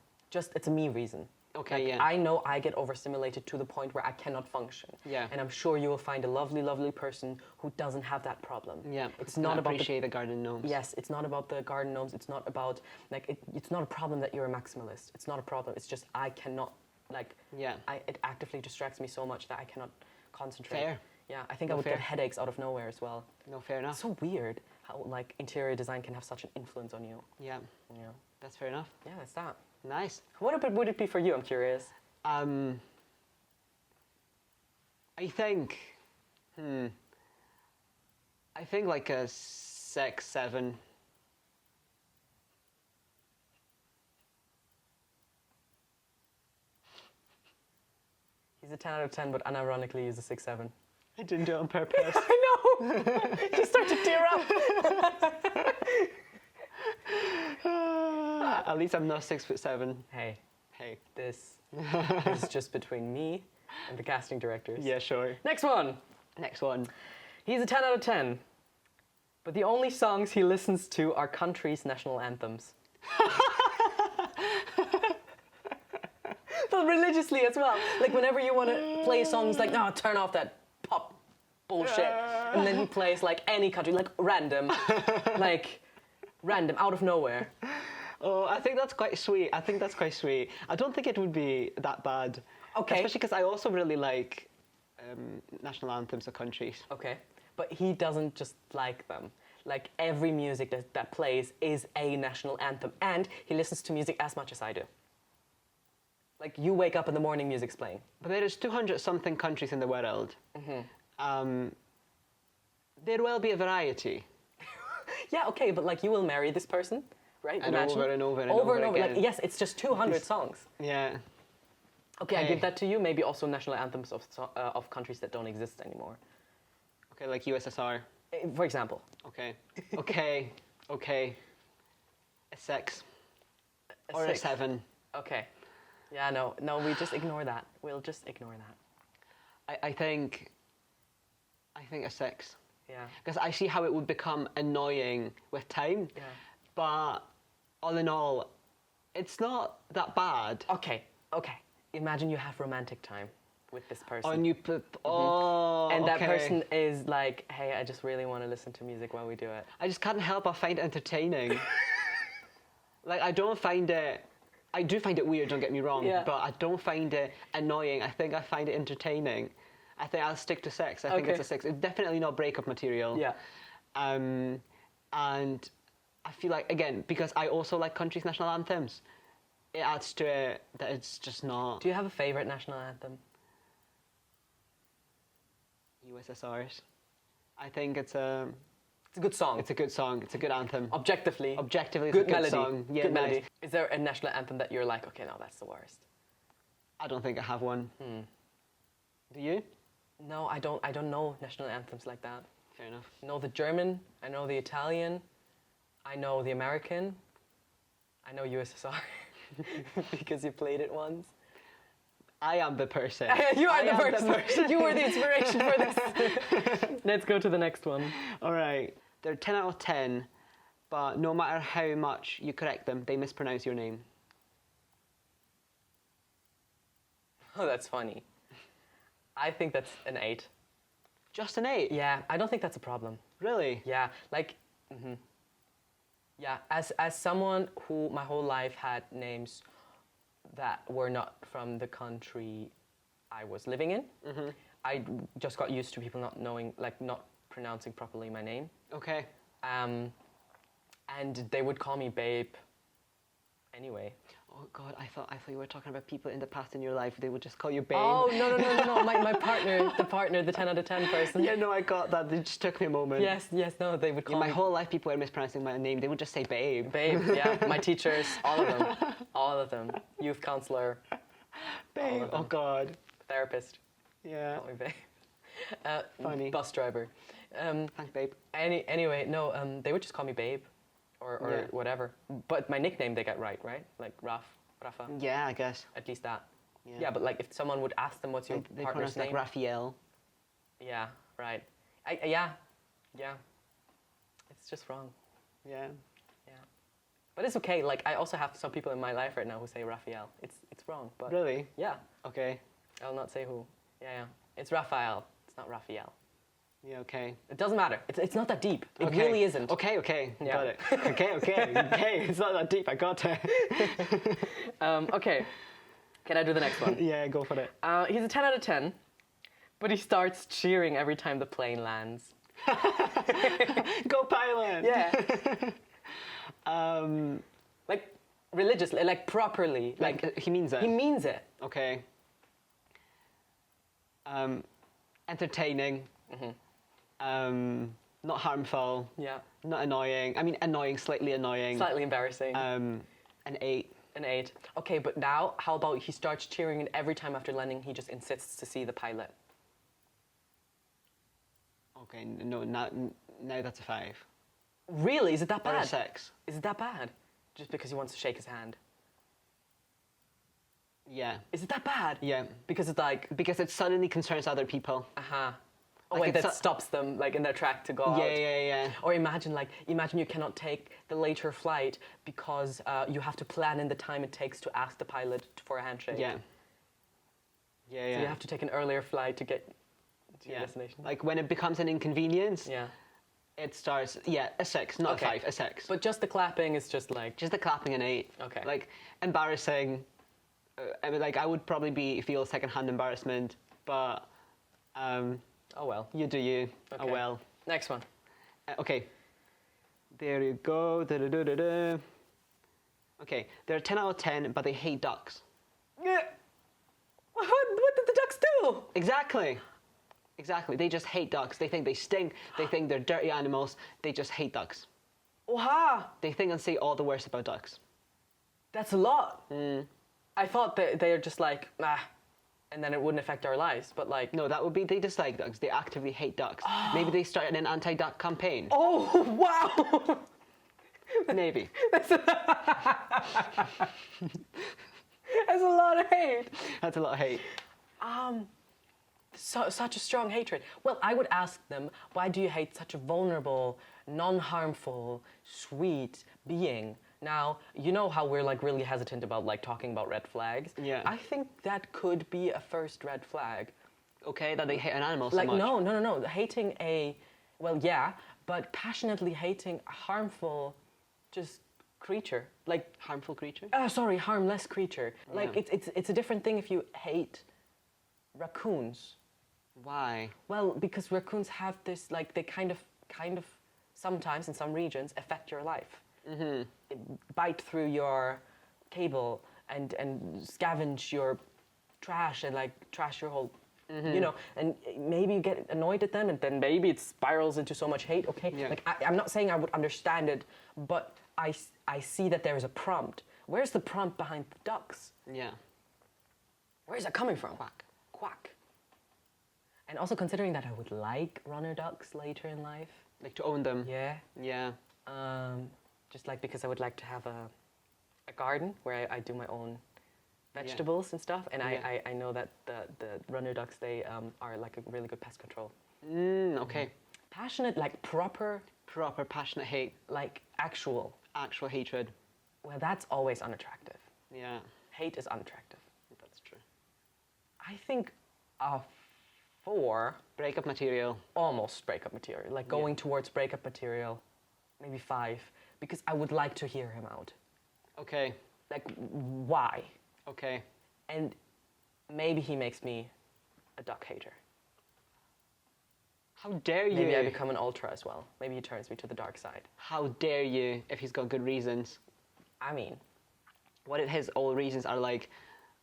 S1: me reason.
S2: Okay,
S1: Like,
S2: yeah.
S1: I know I get overstimulated to the point where I cannot function.
S2: Yeah.
S1: And I'm sure you will find a lovely, lovely person who doesn't have that problem.
S2: Yeah.
S1: It's not about the
S2: appreciate the garden gnomes.
S1: Yes, it's not about the garden gnomes. It's not about, like, it's not a problem that you're a maximalist. It's not a problem. It's just I cannot, like,
S2: Yeah.
S1: it actively distracts me so much that I cannot concentrate.
S2: Fair.
S1: Yeah, I think
S2: No,
S1: I would
S2: fair.
S1: get headaches out of nowhere as well.
S2: No, fair enough.
S1: It's so weird how, like, interior design can have such an influence on you.
S2: Yeah.
S1: Yeah,
S2: That's fair enough.
S1: yeah, that's that.
S2: Nice.
S1: What would it be for you? I'm curious.
S2: I think, I think like a 6, 7.
S1: He's a 10 out of 10, but unironically he's a 6, 7.
S2: I didn't do it on purpose.
S1: I know! You start to tear up.
S2: At least I'm not 6'7".
S1: Hey,
S2: Hey.
S1: this is just between me and the casting directors.
S2: Yeah, sure.
S1: Next one.
S2: Next one.
S1: He's a 10 out of 10, but the only songs he listens to are country's national anthems. But religiously as well. Like whenever you want to play songs, like, no, turn off that pop bullshit. And then he plays like any country, like random. Like random, out of nowhere.
S2: Oh, I think that's quite sweet. I think that's quite sweet. I don't think it would be that bad.
S1: Okay.
S2: Especially because I also really like national anthems of countries.
S1: Okay. But he doesn't just like them. Like every music that plays is a national anthem. And he listens to music as much as I do. Like you wake up in the morning, music's playing.
S2: But there is 200 something countries in the world. There will be a variety.
S1: Yeah, okay, but like you will marry this person, right?
S2: And
S1: Imagine.
S2: over and over and
S1: over
S2: over
S1: and over.
S2: again.
S1: Like yes, it's just 200 songs.
S2: Yeah.
S1: Okay, I
S2: Okay.
S1: give that to you. Maybe also national anthems of countries that don't exist anymore.
S2: Okay, like USSR.
S1: For example.
S2: Okay. Okay. Okay. A 6. Or a
S1: 6.
S2: 7.
S1: Okay. Yeah, no, we just ignore that. We'll just ignore that.
S2: I think a 6.
S1: Yeah.
S2: Because I see how it would become annoying with time.
S1: Yeah.
S2: But all in all, it's not that bad.
S1: Okay. Imagine you have romantic time with this person.
S2: And you put, oh,
S1: and that
S2: okay.
S1: person is like, hey, I just really want to listen to music while we do it.
S2: I just can't help but find it entertaining. Like, I don't find it, I do find it weird, don't get me wrong,
S1: Yeah.
S2: but I don't find it annoying. I think I find it entertaining. I think I'll stick to 6. I think it's
S1: Okay.
S2: a 6. It's definitely not breakup material.
S1: Yeah.
S2: And I feel like, again, because I also like countries' national anthems, it adds to it that it's just not
S1: Do you have a favorite national anthem?
S2: USSR's. I think it's a
S1: good song.
S2: good song. It's a good anthem.
S1: Objectively.
S2: Objectively, it's
S1: good
S2: a good
S1: melody.
S2: song. Yeah,
S1: good
S2: nice.
S1: melody. Is there a national anthem that you're like, okay, no, that's the worst?
S2: I don't think I have one. Do you?
S1: No, I don't know national anthems like that.
S2: Fair enough.
S1: I know the German, I know the Italian, I know the American, I know USSR because you played it once.
S2: I am the person.
S1: You are
S2: I
S1: the
S2: am
S1: person. You were the inspiration for this. Let's go to the next one.
S2: All right. They're 10 out of 10, but no matter how much you correct them, they mispronounce your name.
S1: Oh, that's funny. I think that's an 8.
S2: Just an 8?
S1: Yeah, I don't think that's a problem.
S2: Really?
S1: Yeah, like, yeah, as someone who my whole life had names that were not from the country I was living in, I just got used to people not knowing, like, not pronouncing properly my name.
S2: Okay.
S1: And they would call me babe anyway.
S2: Oh God, I thought you were talking about people in the past in your life. They would just call you babe.
S1: Oh, no. My partner, the 10 out of 10 person.
S2: Yeah, no, I got that. It just took me a moment.
S1: Yes, no, they would call
S2: My
S1: me
S2: whole life, people were mispronouncing my name. They would just say babe.
S1: babe. Yeah, my teachers, all of them. Youth counselor,
S2: Babe.
S1: of
S2: Oh
S1: them.
S2: God.
S1: therapist,
S2: Yeah.
S1: call me babe.
S2: Funny.
S1: Bus driver.
S2: Thanks, babe.
S1: Anyway, no, they would just call me babe, or
S2: Yeah.
S1: whatever. But my nickname they got right? Like Rafa.
S2: Yeah, I guess.
S1: At least that.
S2: Yeah.
S1: Yeah, but like if someone would ask them what's your
S2: They
S1: partner's
S2: pronounce like
S1: name.
S2: Raphael.
S1: Yeah, right. Yeah. It's just wrong.
S2: Yeah.
S1: Yeah. But it's okay. Like I also have some people in my life right now who say Raphael. It's wrong, but
S2: Really?
S1: yeah,
S2: Okay.
S1: I'll not say who. Yeah. It's Raphael. It's not Raphael.
S2: Yeah, okay.
S1: It doesn't matter. It's not that deep. It
S2: Okay.
S1: really isn't.
S2: Okay.
S1: Yeah.
S2: Got it. Okay. It's not that deep. I got it.
S1: Okay. Can I do the next one?
S2: Yeah, go for it.
S1: He's a 10 out of 10, but he starts cheering every time the plane lands.
S2: Go pilot.
S1: Yeah.
S2: Um,
S1: Like religiously, like properly.
S2: like he means it.
S1: he means it.
S2: Okay. Entertaining. Not harmful.
S1: Yeah.
S2: Not annoying. I mean, annoying, slightly annoying.
S1: Slightly embarrassing.
S2: An 8.
S1: An 8. Okay, but now, how about he starts cheering and every time after landing, he just insists to see the pilot?
S2: Okay, no, now that's a 5.
S1: Really? Is it that
S2: Or a
S1: bad?
S2: 6.
S1: Is it that bad? Just because he wants to shake his hand?
S2: Yeah.
S1: Is it that bad?
S2: Yeah.
S1: Because it's like,
S2: Because it suddenly concerns other people.
S1: Oh,
S2: Like
S1: wait,
S2: it's
S1: that stops them, like, in their track to go out.
S2: Yeah.
S1: Or imagine you cannot take the later flight because you have to plan in the time it takes to ask the pilot for a handshake.
S2: Yeah.
S1: So you have to take an earlier flight to get to your destination.
S2: Like when it becomes an inconvenience,
S1: Yeah.
S2: it starts, a 6, not
S1: Okay.
S2: a 5, a 6.
S1: But just the clapping is just like,
S2: Just the clapping, an 8.
S1: Okay.
S2: Like, embarrassing. I would probably feel secondhand embarrassment, but
S1: oh well.
S2: you do you.
S1: Okay.
S2: Oh well.
S1: Next one.
S2: Okay. There you go. Da-da-da-da-da. Okay, they're 10 out of 10, but they hate ducks.
S1: What did the ducks do?
S2: Exactly. Exactly. They just hate ducks. They think they stink. They think they're dirty animals. They just hate ducks.
S1: Wow,
S2: They think and say all the worst about ducks.
S1: that's a lot. I thought that they're just like, and then it wouldn't affect our lives, but like...
S2: No, that would be they dislike ducks. They actively hate ducks. Maybe they started an anti-duck campaign.
S1: Oh, wow!
S2: Maybe.
S1: That's a lot of hate.
S2: That's a lot of hate.
S1: Such a strong hatred. Well, I would ask them, why do you hate such a vulnerable, non-harmful, sweet being? Now, you know how we're like really hesitant about like talking about red flags?
S2: Yeah.
S1: I think that could be a first red flag.
S2: Okay, that they hate an animal so
S1: Like,
S2: much.
S1: no. Hating well, yeah, but passionately hating a harmful, just creature. Like,
S2: Harmful creature?
S1: harmless creature. Like,
S2: Yeah.
S1: it's a different thing if you hate raccoons.
S2: Why?
S1: Well, because raccoons have this, like, they kind of, sometimes in some regions affect your life. Mm-hmm. Bite through your cable and scavenge your trash and, like, trash your whole, you know, and maybe you get annoyed at them and then maybe it spirals into so much hate, okay?
S2: Yeah.
S1: Like, I'm not saying I would understand it, but I see that there is a prompt. Where's the prompt behind the ducks?
S2: Yeah.
S1: Where is that coming from?
S2: Quack.
S1: Quack. And also considering that I would like runner ducks later in life.
S2: Like to own them.
S1: Yeah.
S2: Yeah.
S1: Just like because I would like to have a garden where I do my own vegetables and stuff. And
S2: Yeah.
S1: I know that the runner ducks, they are like a really good pest control.
S2: Okay.
S1: Passionate, like proper,
S2: Proper passionate hate.
S1: like actual.
S2: Actual hatred.
S1: Well, that's always unattractive.
S2: Yeah.
S1: Hate is unattractive.
S2: That's true.
S1: I think a 4,
S2: Breakup material.
S1: almost breakup material, like going towards breakup material, maybe 5, because I would like to hear him out.
S2: Okay.
S1: Like, why?
S2: Okay.
S1: And maybe he makes me a duck hater.
S2: How dare you?
S1: Maybe I become an ultra as well. Maybe he turns me to the dark side.
S2: How dare you if he's got good reasons?
S1: I mean,
S2: What if his all reasons are like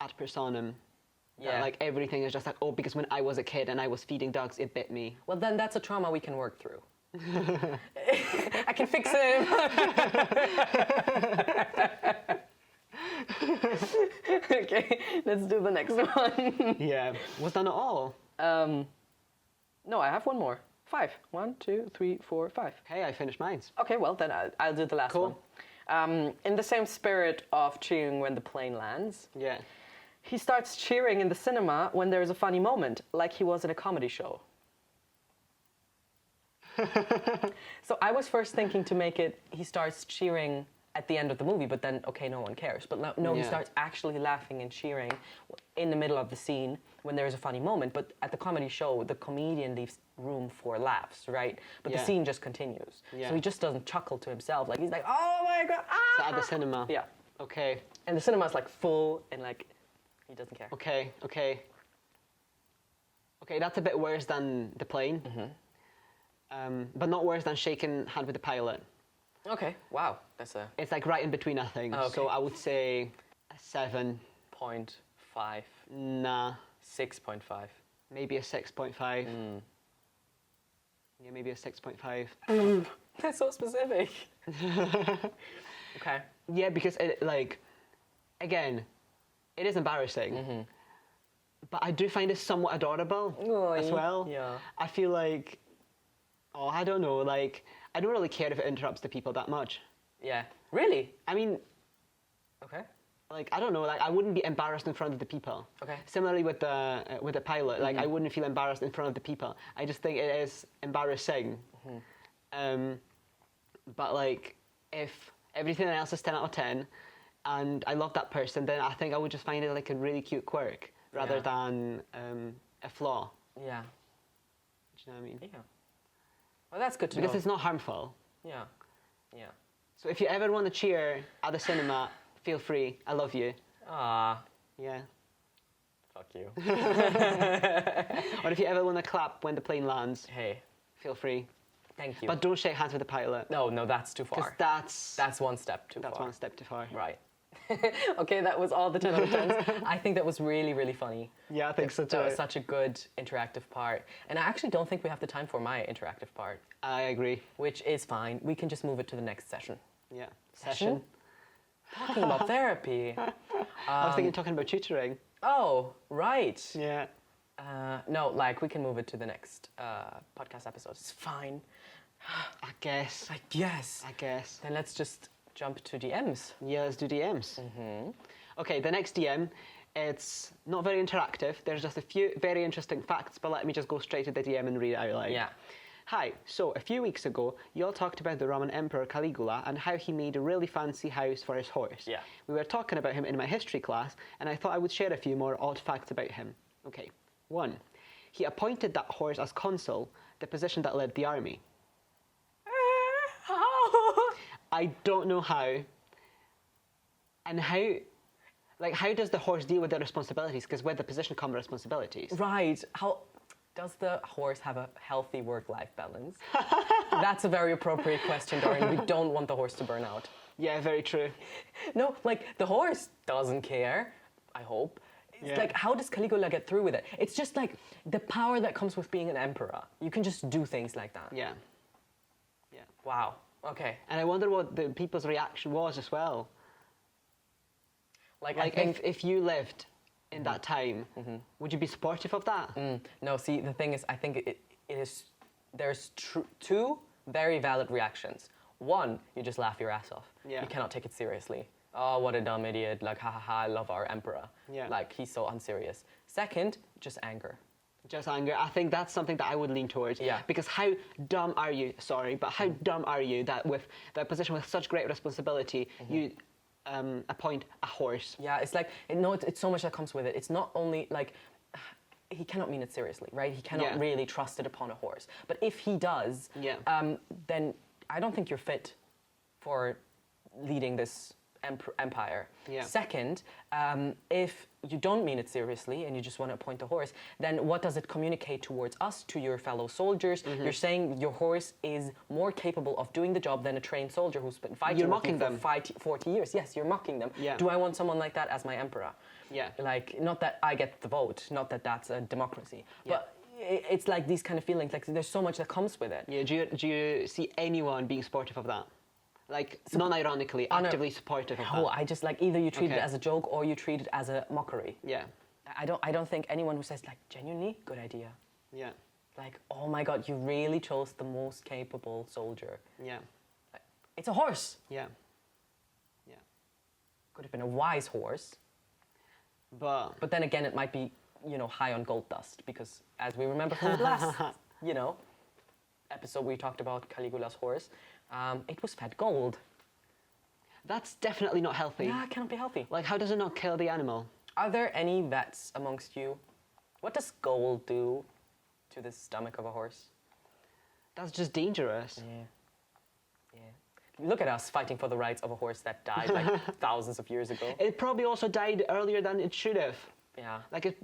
S2: ad personam? That,
S1: yeah.
S2: like everything is just like, oh, because when I was a kid and I was feeding ducks, it bit me.
S1: Well, then that's a trauma we can work through. I can fix him. Okay, let's do the next one.
S2: Yeah. Was that not all?
S1: No, I have one more. 5. 1, 2, 3, 4, 5.
S2: Hey, I finished mine.
S1: Okay, well then I'll do the last
S2: Cool.
S1: one. In the same spirit of cheering when the plane lands,
S2: Yeah.
S1: he starts cheering in the cinema when there is a funny moment, like he was in a comedy show. So I was first thinking to make it, he starts cheering at the end of the movie, but then, okay, no one cares. But no, he
S2: Yeah.
S1: starts actually laughing and cheering in the middle of the scene when there is a funny moment. But at the comedy show, the comedian leaves room for laughs, right? But the
S2: Yeah.
S1: scene just continues.
S2: Yeah.
S1: So he just doesn't chuckle to himself. Like, he's like, oh my God, ah!
S2: So at the cinema.
S1: Yeah.
S2: Okay.
S1: And the cinema's like full and like, he doesn't care.
S2: Okay. Okay. Okay, that's a bit worse than the plane. But not worse than shaking hand with the pilot.
S1: Okay, wow, that's a
S2: It's like right in between, I think.
S1: Oh, okay.
S2: So I would say a 7.
S1: 0.5,
S2: Nah.
S1: 6.5.
S2: Maybe a 6.5. Yeah, maybe a 6.5.
S1: That's so specific. Okay.
S2: Yeah, because it, like, again, it is embarrassing. But I do find it somewhat adorable as well.
S1: Yeah.
S2: I feel like, oh, I don't know, like, I don't really care if it interrupts the people that much.
S1: Yeah. Really?
S2: I mean,
S1: Okay.
S2: like, I don't know, like, I wouldn't be embarrassed in front of the people.
S1: Okay.
S2: Similarly with the pilot, like, I wouldn't feel embarrassed in front of the people. I just think it is embarrassing. But, like, if everything else is 10 out of 10, and I love that person, then I think I would just find it, like, a really cute quirk, rather
S1: Yeah.
S2: than a flaw.
S1: Yeah.
S2: Do you know what I mean?
S1: Yeah. Well, that's good to
S2: Because
S1: know.
S2: it's not harmful.
S1: Yeah. Yeah.
S2: So if you ever want to cheer at the cinema, feel free. I love you.
S1: Ah.
S2: Yeah.
S1: Fuck you.
S2: Or if you ever want to clap when the plane lands,
S1: Hey.
S2: feel free.
S1: Thank you.
S2: But don't shake hands with the pilot.
S1: no, that's too
S2: Because
S1: far.
S2: that's
S1: That's one step too far.
S2: one step too far.
S1: Right. Okay, that was all the 10 out of 10s. I think that was really, really funny.
S2: Yeah, I think so too.
S1: That was such a good interactive part. And I actually don't think we have the time for my interactive part.
S2: I agree.
S1: Which is fine. We can just move it to the next session.
S2: Yeah.
S1: Session? Talking about therapy.
S2: I was thinking talking about tutoring.
S1: Oh, right.
S2: Yeah.
S1: No, like we can move it to the next podcast episode. It's fine.
S2: I guess.
S1: I guess.
S2: I guess.
S1: Then let's just jump to DMs.
S2: Yeah, let's do DMs. Okay, the next DM, it's not very interactive. There's just a few very interesting facts, but let me just go straight to the DM and read it out loud.
S1: Yeah.
S2: Hi, so a few weeks ago, you all talked about the Roman Emperor Caligula and how he made a really fancy house for his horse.
S1: Yeah.
S2: We were talking about him in my history class, and I thought I would share a few more odd facts about him. Okay, 1. He appointed that horse as consul, the position that led the army.
S1: How?
S2: I don't know how. And how does the horse deal with their responsibilities? Because with the position come responsibilities.
S1: Right. How does the horse have a healthy work-life balance? That's a very appropriate question, Dorian. We don't want the horse to burn out.
S2: Yeah, very true.
S1: No, like the horse doesn't care, I hope. It's like, how does Caligula get through with it? It's just like the power that comes with being an emperor. You can just do things like that.
S2: Yeah. Yeah.
S1: Wow. Okay.
S2: And I wonder what the people's reaction was as well.
S1: Like
S2: I
S1: I think
S2: if you lived in that time, would you be supportive of that?
S1: no. See, the thing is, I think it is. There's two very valid reactions. One, you just laugh your ass off.
S2: Yeah.
S1: You cannot take it seriously. Oh, what a dumb idiot! Like, ha ha ha! I love our emperor.
S2: Yeah.
S1: Like he's so unserious. Second, just anger.
S2: Just anger. I think that's something that I would lean towards.
S1: Yeah.
S2: Because how dumb are you? Sorry, but how dumb are you that with that position with such great responsibility, you appoint a horse?
S1: Yeah, it's like it's so much that comes with it. It's not only like he cannot mean it seriously, right? He cannot really trust it upon a horse. But if he does, then I don't think you're fit for leading this empire.
S2: Yeah.
S1: Second, if you don't mean it seriously and you just want to appoint a horse, then what does it communicate towards us, to your fellow soldiers? You're saying your horse is more capable of doing the job than a trained soldier who's been fighting
S2: You're
S1: with
S2: mocking
S1: you for
S2: them.
S1: 40 years. Yes, you're mocking them.
S2: Yeah.
S1: Do I want someone like that as my emperor?
S2: Yeah.
S1: Like, not that I get the vote, not that that's a democracy, but it's like these kind of feelings, like there's so much that comes with it.
S2: Yeah. Do you see anyone being supportive of that? Like, non-ironically, actively supportive of that?
S1: No, I just like either you treat it
S2: Okay.
S1: as a joke or you treat it as a mockery.
S2: Yeah.
S1: I don't think anyone who says like genuinely good idea.
S2: Yeah.
S1: Like, oh my God, you really chose the most capable soldier.
S2: Yeah.
S1: It's a horse.
S2: Yeah. Yeah.
S1: Could have been a wise horse, but then again, it might be high on gold dust because as we remember from the last episode we talked about Caligula's horse, it was fed gold.
S2: That's definitely not healthy.
S1: Yeah, it cannot be healthy.
S2: Like, how does it not kill the animal?
S1: Are there any vets amongst you? What does gold do to the stomach of a horse?
S2: That's just dangerous.
S1: Yeah. Look at us fighting for the rights of a horse that died like thousands of years ago.
S2: It probably also died earlier than it should have.
S1: Yeah.
S2: Like,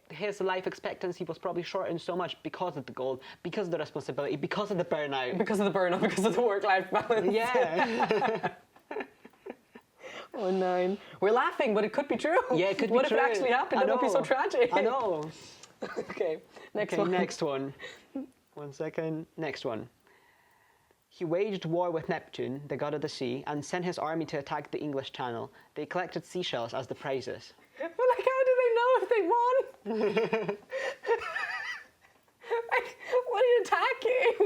S2: his life expectancy was probably shortened so much because of the gold, because of the responsibility, because of the burnout.
S1: Because of the burnout, because of the work-life balance.
S2: Yeah.
S1: Oh, 9. We're laughing, but it could be true.
S2: Yeah, it could be
S1: what
S2: true.
S1: What if it actually happened?
S2: I
S1: That would be so
S2: know.
S1: tragic.
S2: I know.
S1: Okay, next
S2: Okay,
S1: one.
S2: next one. 1 second. Next one. He waged war with Neptune, the god of the sea, and sent his army to attack the English Channel. They collected seashells as the prizes.
S1: But like, how do they know if they won? Like, what are you attacking?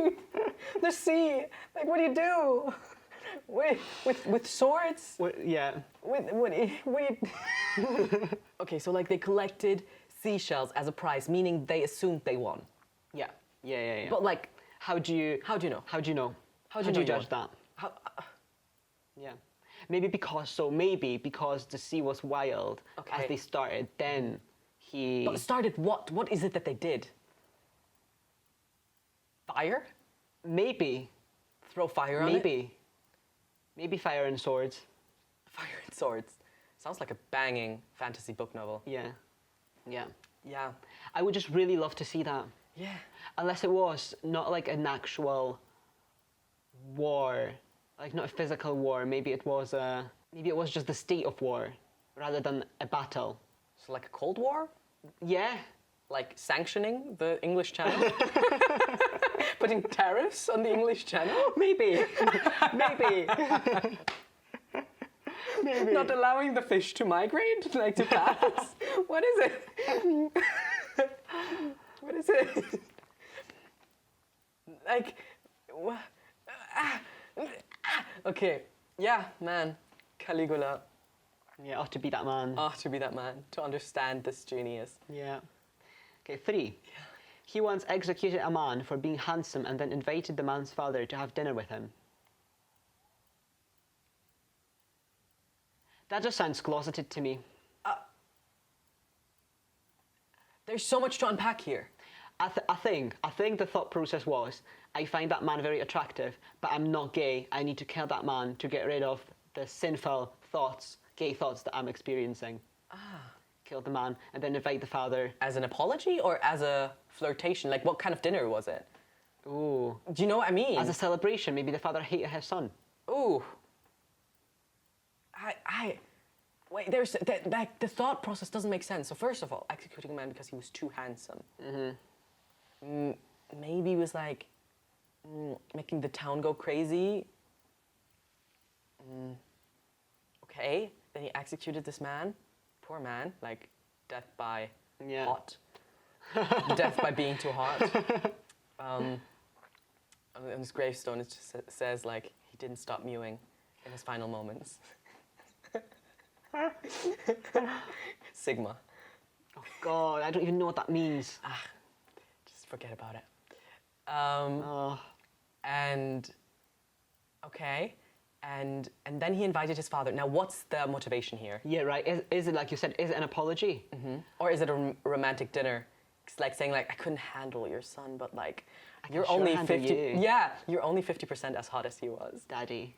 S1: The sea. Like, what do you do? With swords?
S2: Yeah.
S1: What do you... Okay, so like they collected seashells as a prize, meaning they assumed they won.
S2: Yeah. Yeah.
S1: But like,
S2: how do you know?
S1: how do you know?
S2: How do you know
S1: you
S2: judge
S1: won?
S2: that?
S1: How,
S2: Yeah. Maybe because the sea was wild
S1: Okay.
S2: as they started, then he...
S1: but started what? What is it that they did? Fire?
S2: Maybe.
S1: Throw fire on it?
S2: Maybe fire and swords.
S1: Fire and swords. Sounds like a banging fantasy book novel.
S2: Yeah. Yeah.
S1: Yeah.
S2: I would just really love to see that.
S1: Yeah.
S2: Unless it was not like an actual war Like not a physical war. Maybe it was just the state of war rather than a battle.
S1: So like a Cold War?
S2: Yeah.
S1: Like sanctioning the English Channel? Putting tariffs on the English Channel?
S2: Maybe. Maybe. Maybe.
S1: Not allowing the fish to migrate, like to pass? What is it? What is it? Like, okay, yeah, man, Caligula.
S2: Yeah, ought to be that man.
S1: To be that man, to understand this genius.
S2: Yeah. Okay, 3. He once executed a man for being handsome and then invited the man's father to have dinner with him. That just sounds closeted to me.
S1: There's so much to unpack here.
S2: I think the thought process was, I find that man very attractive, but I'm not gay. I need to kill that man to get rid of the sinful thoughts, gay thoughts that I'm experiencing. Kill the man and then invite the father.
S1: As an apology or as a flirtation? Like, what kind of dinner was it?
S2: Ooh.
S1: Do you know what I mean?
S2: As a celebration, maybe the father hated his son.
S1: Ooh. Wait, the thought process doesn't make sense. So first of all, executing a man because he was too handsome. Maybe he was like making the town go crazy. Okay, then he executed this man. Poor man, like death by hot. Death by being too hot. On his gravestone, it just says like he didn't stop mewing in his final moments. Sigma.
S2: Oh God, I don't even know what that means.
S1: Just forget about it.
S2: Oh.
S1: And okay, and then he invited his father. Now, what's the motivation here?
S2: Yeah, right. Is it like you said? Is it an apology?
S1: Or is it a romantic dinner? It's like saying like I couldn't handle your son, but like you're
S2: sure
S1: only
S2: handle
S1: 50.
S2: you.
S1: Yeah, you're only 50% as hot as he was.
S2: Daddy.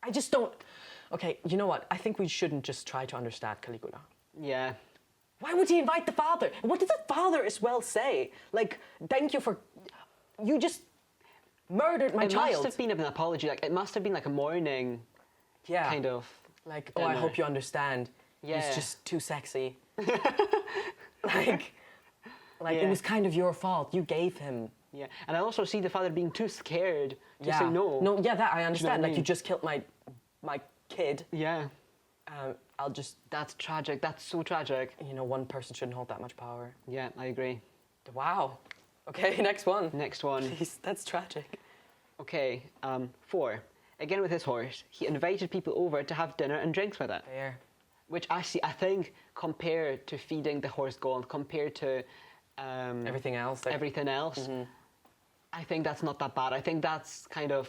S1: I just don't. Okay, you know what? I think we shouldn't just try to understand Caligula.
S2: Yeah.
S1: Why would he invite the father? What did the father as well say? Like, thank you for. You just murdered my child.
S2: It must have been an apology. Like it must have been like a mourning.
S1: Yeah.
S2: Kind of.
S1: Like, oh, I
S2: dinner.
S1: hope you understand.
S2: Yeah.
S1: He's just too sexy. like
S2: Yeah.
S1: it was kind of your fault. You gave him.
S2: Yeah. And I also see the father being too scared to
S1: Yeah.
S2: say no.
S1: No, yeah, that I understand.
S2: what I
S1: Like, you
S2: mean?
S1: just killed my kid.
S2: Yeah.
S1: I'll just,
S2: That's tragic. That's so tragic.
S1: one person shouldn't hold that much power.
S2: Yeah, I agree.
S1: Wow. Okay, next one.
S2: Next one.
S1: Please, that's tragic.
S2: Okay, 4. Again with his horse, he invited people over to have dinner and drinks with it.
S1: Fair.
S2: Which actually, I think, compared to feeding the horse gold, compared to
S1: Everything else. Like,
S2: everything else, I think that's not that bad. I think that's kind of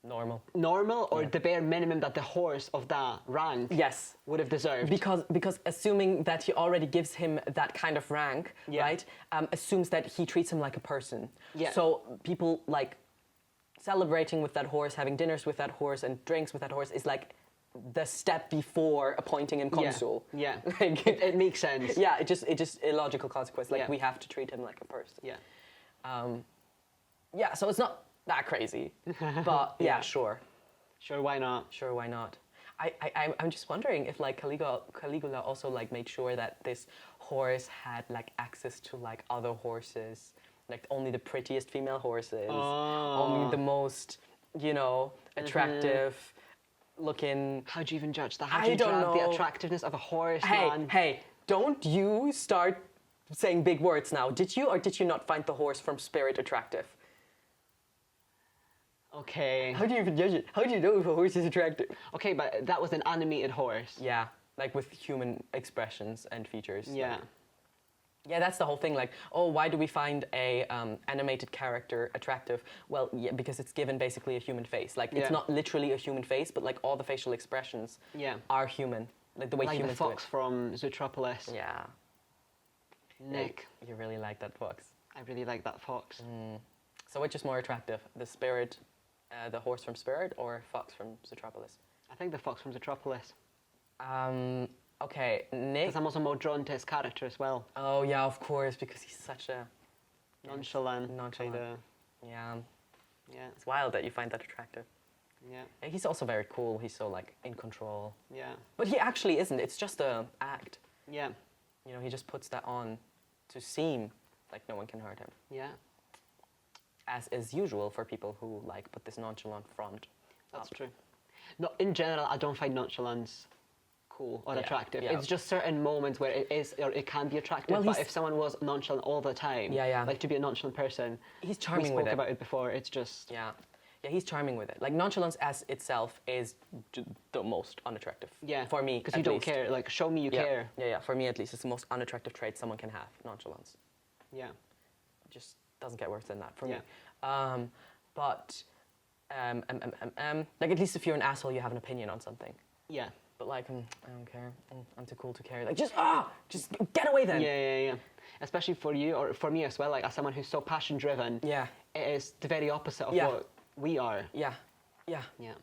S1: normal.
S2: or
S1: Yeah.
S2: the bare minimum that the horse of that rank
S1: Yes.
S2: would have deserved.
S1: Because assuming that he already gives him that kind of rank,
S2: Yeah.
S1: right? Assumes that he treats him like a person.
S2: Yeah.
S1: So people like celebrating with that horse, having dinners with that horse, and drinks with that horse is like the step before appointing him consul.
S2: Yeah.
S1: Like,
S2: It makes sense.
S1: yeah, it just a logical consequence. Like
S2: Yeah.
S1: we have to treat him like a person.
S2: Yeah.
S1: Yeah. So it's not that crazy, but yeah, sure.
S2: Sure, why not?
S1: Sure, why not? I'm just wondering if like Caligula also like made sure that this horse had like access to like other horses, like only the prettiest female horses, only the most, attractive looking.
S2: How do you even judge that? How do
S1: I
S2: you
S1: don't
S2: judge the
S1: know.
S2: attractiveness of a horse,
S1: Hey,
S2: man?
S1: hey, don't you start saying big words now. Did you or did you not find the horse from Spirit attractive?
S2: Okay.
S1: How do you even judge it? How do you know if a horse is attractive?
S2: Okay, but that was an animated horse.
S1: Yeah, like with human expressions and features.
S2: Yeah.
S1: Like, yeah, that's the whole thing. Like, oh, why do we find a animated character attractive? Well, yeah, because it's given basically a human face. Like, it's
S2: Yeah.
S1: not literally a human face, but like all the facial expressions
S2: Yeah.
S1: are human. Like the way
S2: Like the
S1: humans do
S2: fox from Zootropolis.
S1: it. Yeah.
S2: Nick.
S1: You really like that fox.
S2: I really like that fox.
S1: So which is more attractive, the spirit, the horse from Spirit, or fox from Zootropolis?
S2: I think the fox from Zootropolis.
S1: Okay, Nick.
S2: Because I'm also more drawn to his character as well.
S1: Oh yeah, of course, because he's such a
S2: Nonchalant.
S1: Nonchalant.
S2: Kinda.
S1: yeah.
S2: Yeah.
S1: It's wild that you find that attractive.
S2: Yeah.
S1: And he's also very cool. He's so like in control.
S2: Yeah.
S1: But he actually isn't. It's just a act.
S2: Yeah.
S1: You know, he just puts that on to seem like no one can hurt him.
S2: Yeah.
S1: As is usual for people who like put this nonchalant front.
S2: That's
S1: up.
S2: true. No, in general, I don't find nonchalance cool or
S1: Yeah,
S2: attractive.
S1: yeah.
S2: It's just certain moments where it is or it can be attractive.
S1: Well,
S2: but
S1: he's-
S2: if someone was nonchalant all the time,
S1: Yeah, yeah.
S2: like to be a nonchalant person,
S1: He's
S2: we
S1: charming
S2: spoke
S1: with it.
S2: about it before. It's just
S1: Yeah. Yeah, he's charming with it. Like nonchalance as itself is the most unattractive.
S2: yeah,
S1: For me,
S2: because
S1: at
S2: you don't
S1: least.
S2: care. Like show me you
S1: Yeah.
S2: care.
S1: Yeah, yeah. For me, at least, it's the most unattractive trait someone can have. Nonchalance.
S2: Yeah.
S1: It just doesn't get worse than that for
S2: Yeah.
S1: me. But like at least if you're an asshole, you have an opinion on something.
S2: Yeah.
S1: But like, I don't care. I'm too cool to care. Like, just get away then.
S2: Yeah, yeah, yeah. Especially for you or for me as well. Like as someone who's so passion driven.
S1: Yeah.
S2: It is the very opposite of
S1: Yeah.
S2: what we are.
S1: Yeah. Yeah.
S2: Yeah.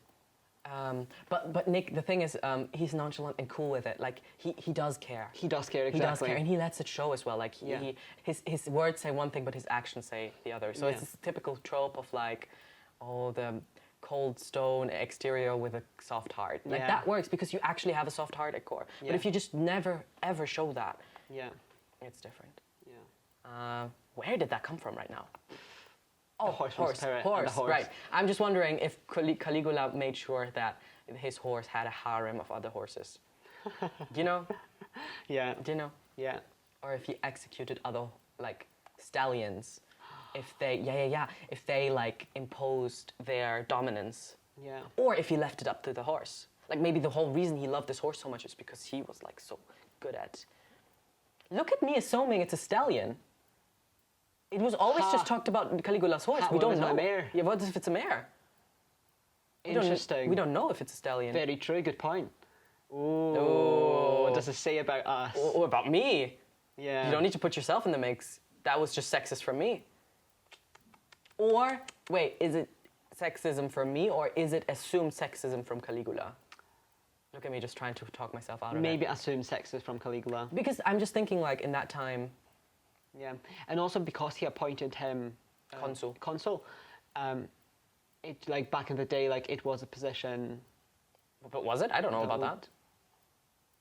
S1: But Nick, the thing is, he's nonchalant and cool with it. Like he does care.
S2: He does care,
S1: He does
S2: exactly.
S1: care, and he lets it show as well. Like
S2: Yeah.
S1: his words say one thing, but his actions say the other. So
S2: Yeah.
S1: it's this typical trope of like, oh, the cold stone exterior with a soft heart. Like
S2: Yeah.
S1: that works because you actually have a soft heart at core.
S2: Yeah.
S1: But if you just never ever show that,
S2: Yeah.
S1: it's different.
S2: Yeah.
S1: Where did that come from right now? Oh,
S2: horse from Spirit and the
S1: horse,
S2: horse.
S1: right. I'm just wondering if Caligula made sure that his horse had a harem of other horses. Do you know?
S2: Yeah.
S1: Do you know?
S2: Yeah.
S1: Or if he executed other, like, stallions. If they, if they, like, imposed their dominance.
S2: Yeah.
S1: Or if he left it up to the horse. Like, maybe the whole reason he loved this horse so much is because he was, like, so good at... Look at me assuming it's a stallion. It was always just talked about Caligula's horse. We
S2: what
S1: don't
S2: if it's
S1: know.
S2: a mare?
S1: Yeah, what if it's a mare?
S2: Interesting.
S1: We don't know if it's a stallion.
S2: Very true. Good point. Ooh.
S1: Oh.
S2: What does it say about us?
S1: Or about me.
S2: Yeah.
S1: You don't need to put yourself in the mix. That was just sexist from me. Or, wait, is it sexism from me or is it assumed sexism from Caligula? Look at me just trying to talk myself out of it.
S2: Maybe assume sex is from Caligula.
S1: Because I'm just thinking like in that time,
S2: Yeah. And also because he appointed him
S1: Consul.
S2: Consul. It like back in the day, like it was a position.
S1: But was it? I don't know about
S2: would-
S1: that.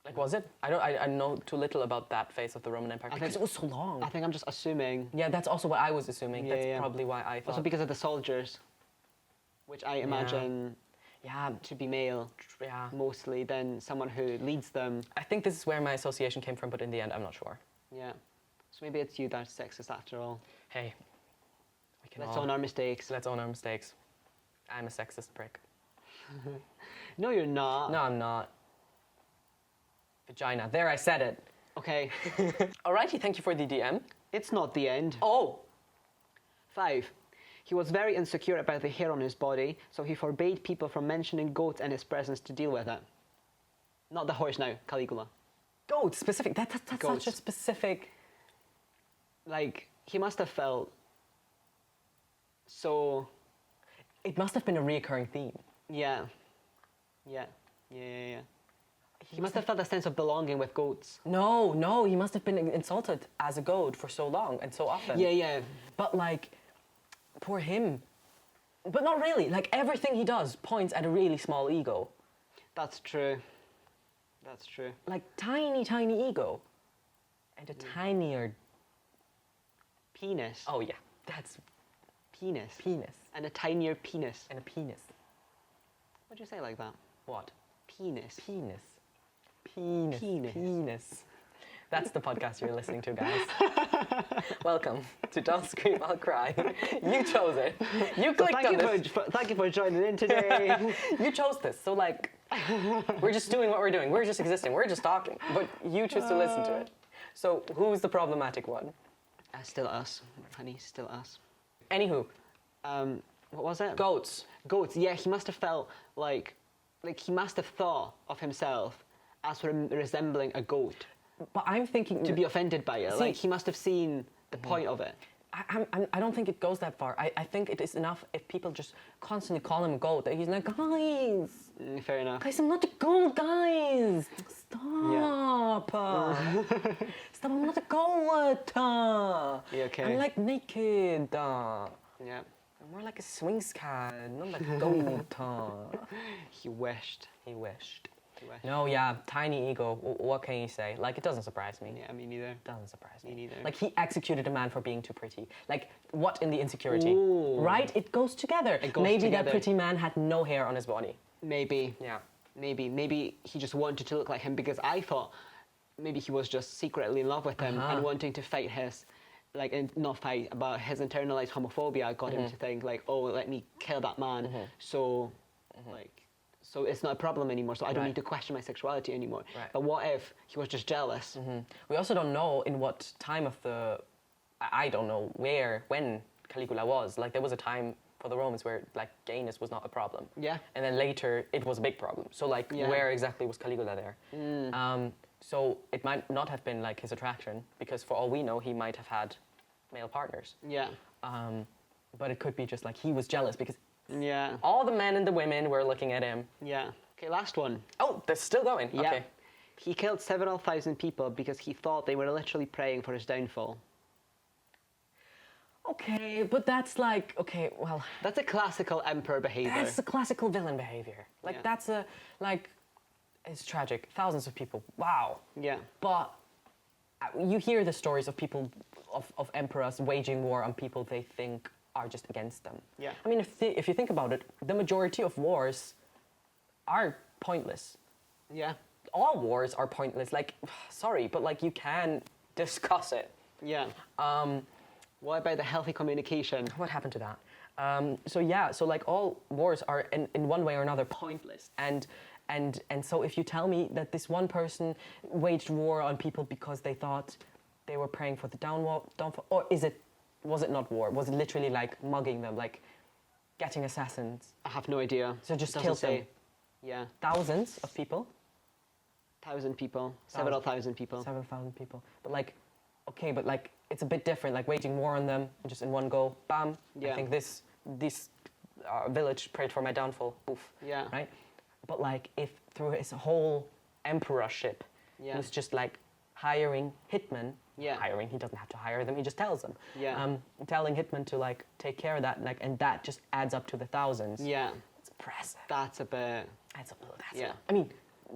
S1: Like, was it? I know too little about that phase of the Roman Empire
S2: think-
S1: because it was so long.
S2: I think I'm just assuming.
S1: Yeah, that's also what I was assuming.
S2: Yeah,
S1: That's
S2: yeah.
S1: probably why I thought.
S2: Also because of the soldiers, which I imagine
S1: yeah,
S2: to be male
S1: yeah.
S2: mostly, then someone who leads them.
S1: I think this is where my association came from, but in the end, I'm not sure.
S2: Yeah. So maybe it's you that's sexist after all.
S1: Hey, we can
S2: Let's
S1: all,
S2: own our mistakes.
S1: let's own our mistakes. I'm a sexist prick.
S2: No, you're not.
S1: No, I'm not. Vagina. There, I said it.
S2: Okay.
S1: Alrighty, thank you for the DM.
S2: It's not the end.
S1: Oh,
S2: 5. He was very insecure about the hair on his body, so he forbade people from mentioning goats in his presence to deal with it. Not the horse now, Caligula.
S1: goat specific. That's
S2: Goats.
S1: such a specific.
S2: Like, he must have felt so...
S1: It must have been a reoccurring theme.
S2: Yeah. Yeah. He must have felt a sense of belonging with goats.
S1: No, he must have been insulted as a goat for so long and so often.
S2: Yeah.
S1: But like, poor him. But not really. Like everything he does points at a really small ego.
S2: That's true. That's true.
S1: Like tiny ego. And a tinier.
S2: Penis.
S1: Oh yeah, that's
S2: Penis.
S1: penis.
S2: And a tinier penis.
S1: And a penis.
S2: What'd you say like that?
S1: What?
S2: Penis.
S1: Penis. Penis.
S2: Penis.
S1: Penis. That's the podcast you're listening to, guys. Welcome to Don't Scream, I'll Cry. You chose it. You clicked on this.
S2: Thank you for joining in today.
S1: You chose this. So, like, we're just doing what we're doing. We're just existing. We're just talking. But you choose to listen to it. So, who's the problematic one?
S2: Still us, honey, still us.
S1: Anywho,
S2: What was it?
S1: goats.
S2: Goats. Yeah, he must have felt like he must have thought of himself as resembling a goat
S1: But I'm thinking...
S2: to be offended by it.
S1: See-
S2: like he must have seen the point of it.
S1: I don't think it goes that far. I think it is enough if people just constantly call him a goat. That he's like, guys,
S2: Fair enough.
S1: guys, I'm not a goat, guys. Stop. Stop, I'm not a goat.
S2: Yeah, okay.
S1: I'm like naked.
S2: Yeah.
S1: More like a swings card, not like a gold tar.
S2: He wished.
S1: He wished.
S2: He wished.
S1: No, yeah, tiny ego. What can you say? Like, it doesn't surprise me.
S2: Yeah, me neither.
S1: Doesn't surprise me.
S2: Me neither.
S1: Like, he executed a man for being too pretty. Like, what in the insecurity?
S2: Ooh.
S1: Right? It goes together.
S2: It goes
S1: Maybe
S2: together.
S1: that pretty man had no hair on his body.
S2: Maybe.
S1: Yeah.
S2: Maybe he just wanted to look like him because I thought maybe he was just secretly in love with him and wanting to fight his, like, not fight, but his internalized homophobia got him to think like, oh, let me kill that man, so, like, so it's not a problem anymore. So I don't need to question my sexuality anymore.
S1: Right.
S2: But what if he was just jealous?
S1: We also don't know in what time of the, I don't know when Caligula was. Like, there was a time for the Romans where, like, gayness was not a problem.
S2: Yeah.
S1: And then later it was a big problem. So, like, where exactly was Caligula there? So it might not have been, like, his attraction, because for all we know, he might have had male partners.
S2: Yeah.
S1: But it could be just, like, he was jealous because
S2: Yeah.
S1: all the men and the women were looking at him.
S2: Yeah. Okay, last one.
S1: Oh, they're still going.
S2: Yeah.
S1: Okay.
S2: He killed several thousand people because he thought they were literally praying for his downfall.
S1: Okay, but that's like, okay, well,
S2: That's a classical emperor behavior.
S1: that's the classical villain behavior. Like,
S2: Yeah.
S1: that's a, like, it's tragic. Thousands of people. Wow.
S2: Yeah.
S1: But you hear the stories of people, of emperors waging war on people they think are just against them.
S2: Yeah.
S1: I mean, if you think about it, the majority of wars are pointless.
S2: Yeah.
S1: All wars are pointless. Like, sorry, but, like, you can discuss it.
S2: Yeah. What about the healthy communication?
S1: What happened to that? So like, all wars are in one way or another pointless. And so if you tell me that this one person waged war on people because they thought they were praying for the downfall, or was it not war? Was it literally like mugging them, like getting assassins?
S2: I have no idea.
S1: So just
S2: Doesn't
S1: killed
S2: say.
S1: them.
S2: Yeah.
S1: Thousands of people.
S2: 1,000 people. Several thousand people.
S1: Several thousand people. But like, okay, but like, it's a bit different, like waging war on them, just in one go, bam.
S2: Yeah.
S1: I think this village prayed for my downfall, poof.
S2: Yeah.
S1: Right? But like, if through his whole emperorship,
S2: Yeah.
S1: he was just like hiring hitmen.
S2: Yeah.
S1: Hiring, he doesn't have to hire them, he just tells them.
S2: Yeah.
S1: Telling hitmen to like take care of that, like, and that just adds up to the thousands.
S2: Yeah.
S1: It's impressive.
S2: That's a bit.
S1: That's
S2: Yeah.
S1: I mean,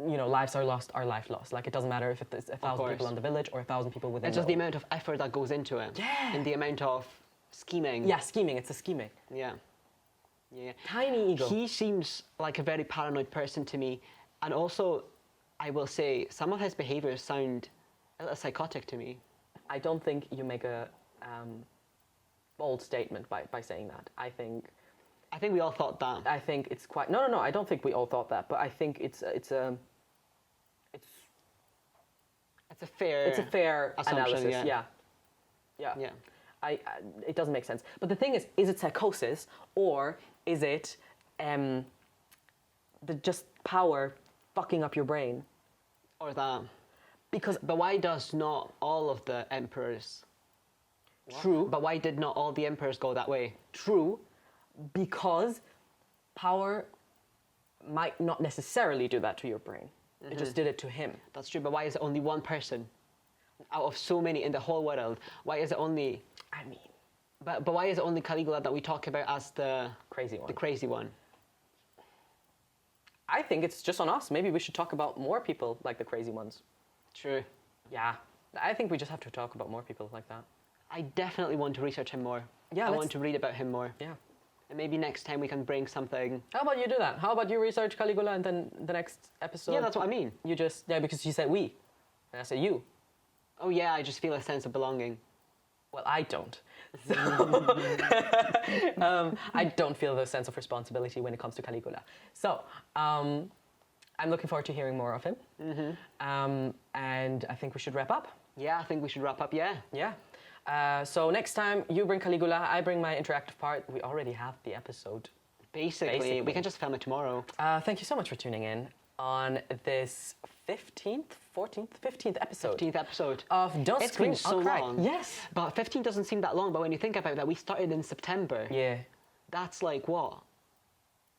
S1: you know, lives are lost, are life lost. Like, it doesn't matter if it's 1,000
S2: course.
S1: people on the village or 1,000 people within.
S2: It's just the amount of effort that goes into it.
S1: Yeah.
S2: And the amount of scheming.
S1: Yeah, scheming. It's a scheming.
S2: Yeah. Yeah.
S1: Tiny ego.
S2: He seems like a very paranoid person to me. And also, I will say, some of his behaviors sound a little psychotic to me.
S1: I don't think you make a bold statement by saying that. I think
S2: we all thought that.
S1: it's quite. No. I don't think we all thought that, but I think it's a fair
S2: assumption,
S1: analysis.
S2: yeah.
S1: Yeah. It doesn't make sense. But the thing is it psychosis, or is it the just power fucking up your brain?
S2: Or that.
S1: Because
S2: But why does not all of the emperors?
S1: True.
S2: But why did not all the emperors go that way?
S1: True, because power might not necessarily do that to your brain. It just did it to him.
S2: That's true. But why is it only one person out of so many in the whole world? Why is it only?
S1: I mean,
S2: But why is it only Caligula that we talk about as the
S1: crazy one.
S2: the crazy one?
S1: I think it's just on us. Maybe we should talk about more people like the crazy ones.
S2: True.
S1: Yeah, I think we just have to talk about more people like that.
S2: I definitely want to research him more.
S1: Yeah,
S2: I
S1: let's-
S2: want to read about him more.
S1: Yeah.
S2: And maybe next time we can bring something.
S1: How about you do that? How about you research Caligula and then the next episode?
S2: Yeah, that's what I mean.
S1: You just, yeah, because you said we. And I said you.
S2: Oh yeah, I just feel a sense of belonging.
S1: Well, I don't. So, I don't feel the sense of responsibility when it comes to Caligula. So, I'm looking forward to hearing more of him. And I think we should wrap up.
S2: Yeah, I think we should wrap up. Yeah.
S1: Yeah. So next time you bring Caligula, I bring my interactive part. We already have the episode.
S2: Basically, we can just film it tomorrow.
S1: Thank you so much for tuning in on this 15th episode
S2: 15th episode.
S1: of Don't
S2: It's
S1: Scream,
S2: been so
S1: I'll Cry.
S2: long.
S1: Yes.
S2: But 15 doesn't seem that long, but when you think about that, we started in September.
S1: Yeah.
S2: That's like what?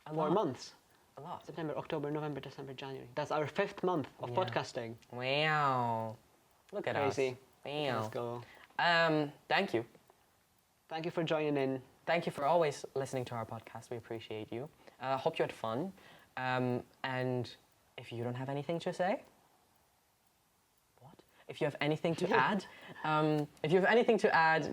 S1: A
S2: 4
S1: lot.
S2: months.
S1: A lot.
S2: September, October, November, December, January. That's our 5th month of
S1: Yeah.
S2: podcasting.
S1: Wow. Look at
S2: Crazy.
S1: us. Wow.
S2: Let's go.
S1: Thank you.
S2: Thank you for joining in.
S1: thank you for always listening to our podcast. We appreciate you. Hope you had fun. And if you don't have anything to say, if you have anything to add,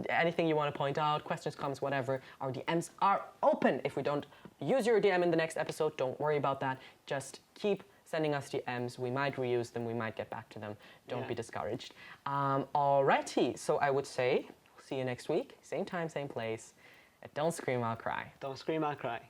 S1: anything you want to point out, questions, comments, whatever, our DMs are open. If we don't use your DM in the next episode, don't worry about that. Just keep sending us DMs. We might reuse them. We might get back to them. Don't be discouraged. Alrighty. So I would say, see you next week. Same time, same place. Don't scream, I'll cry.
S2: Don't scream, I'll cry.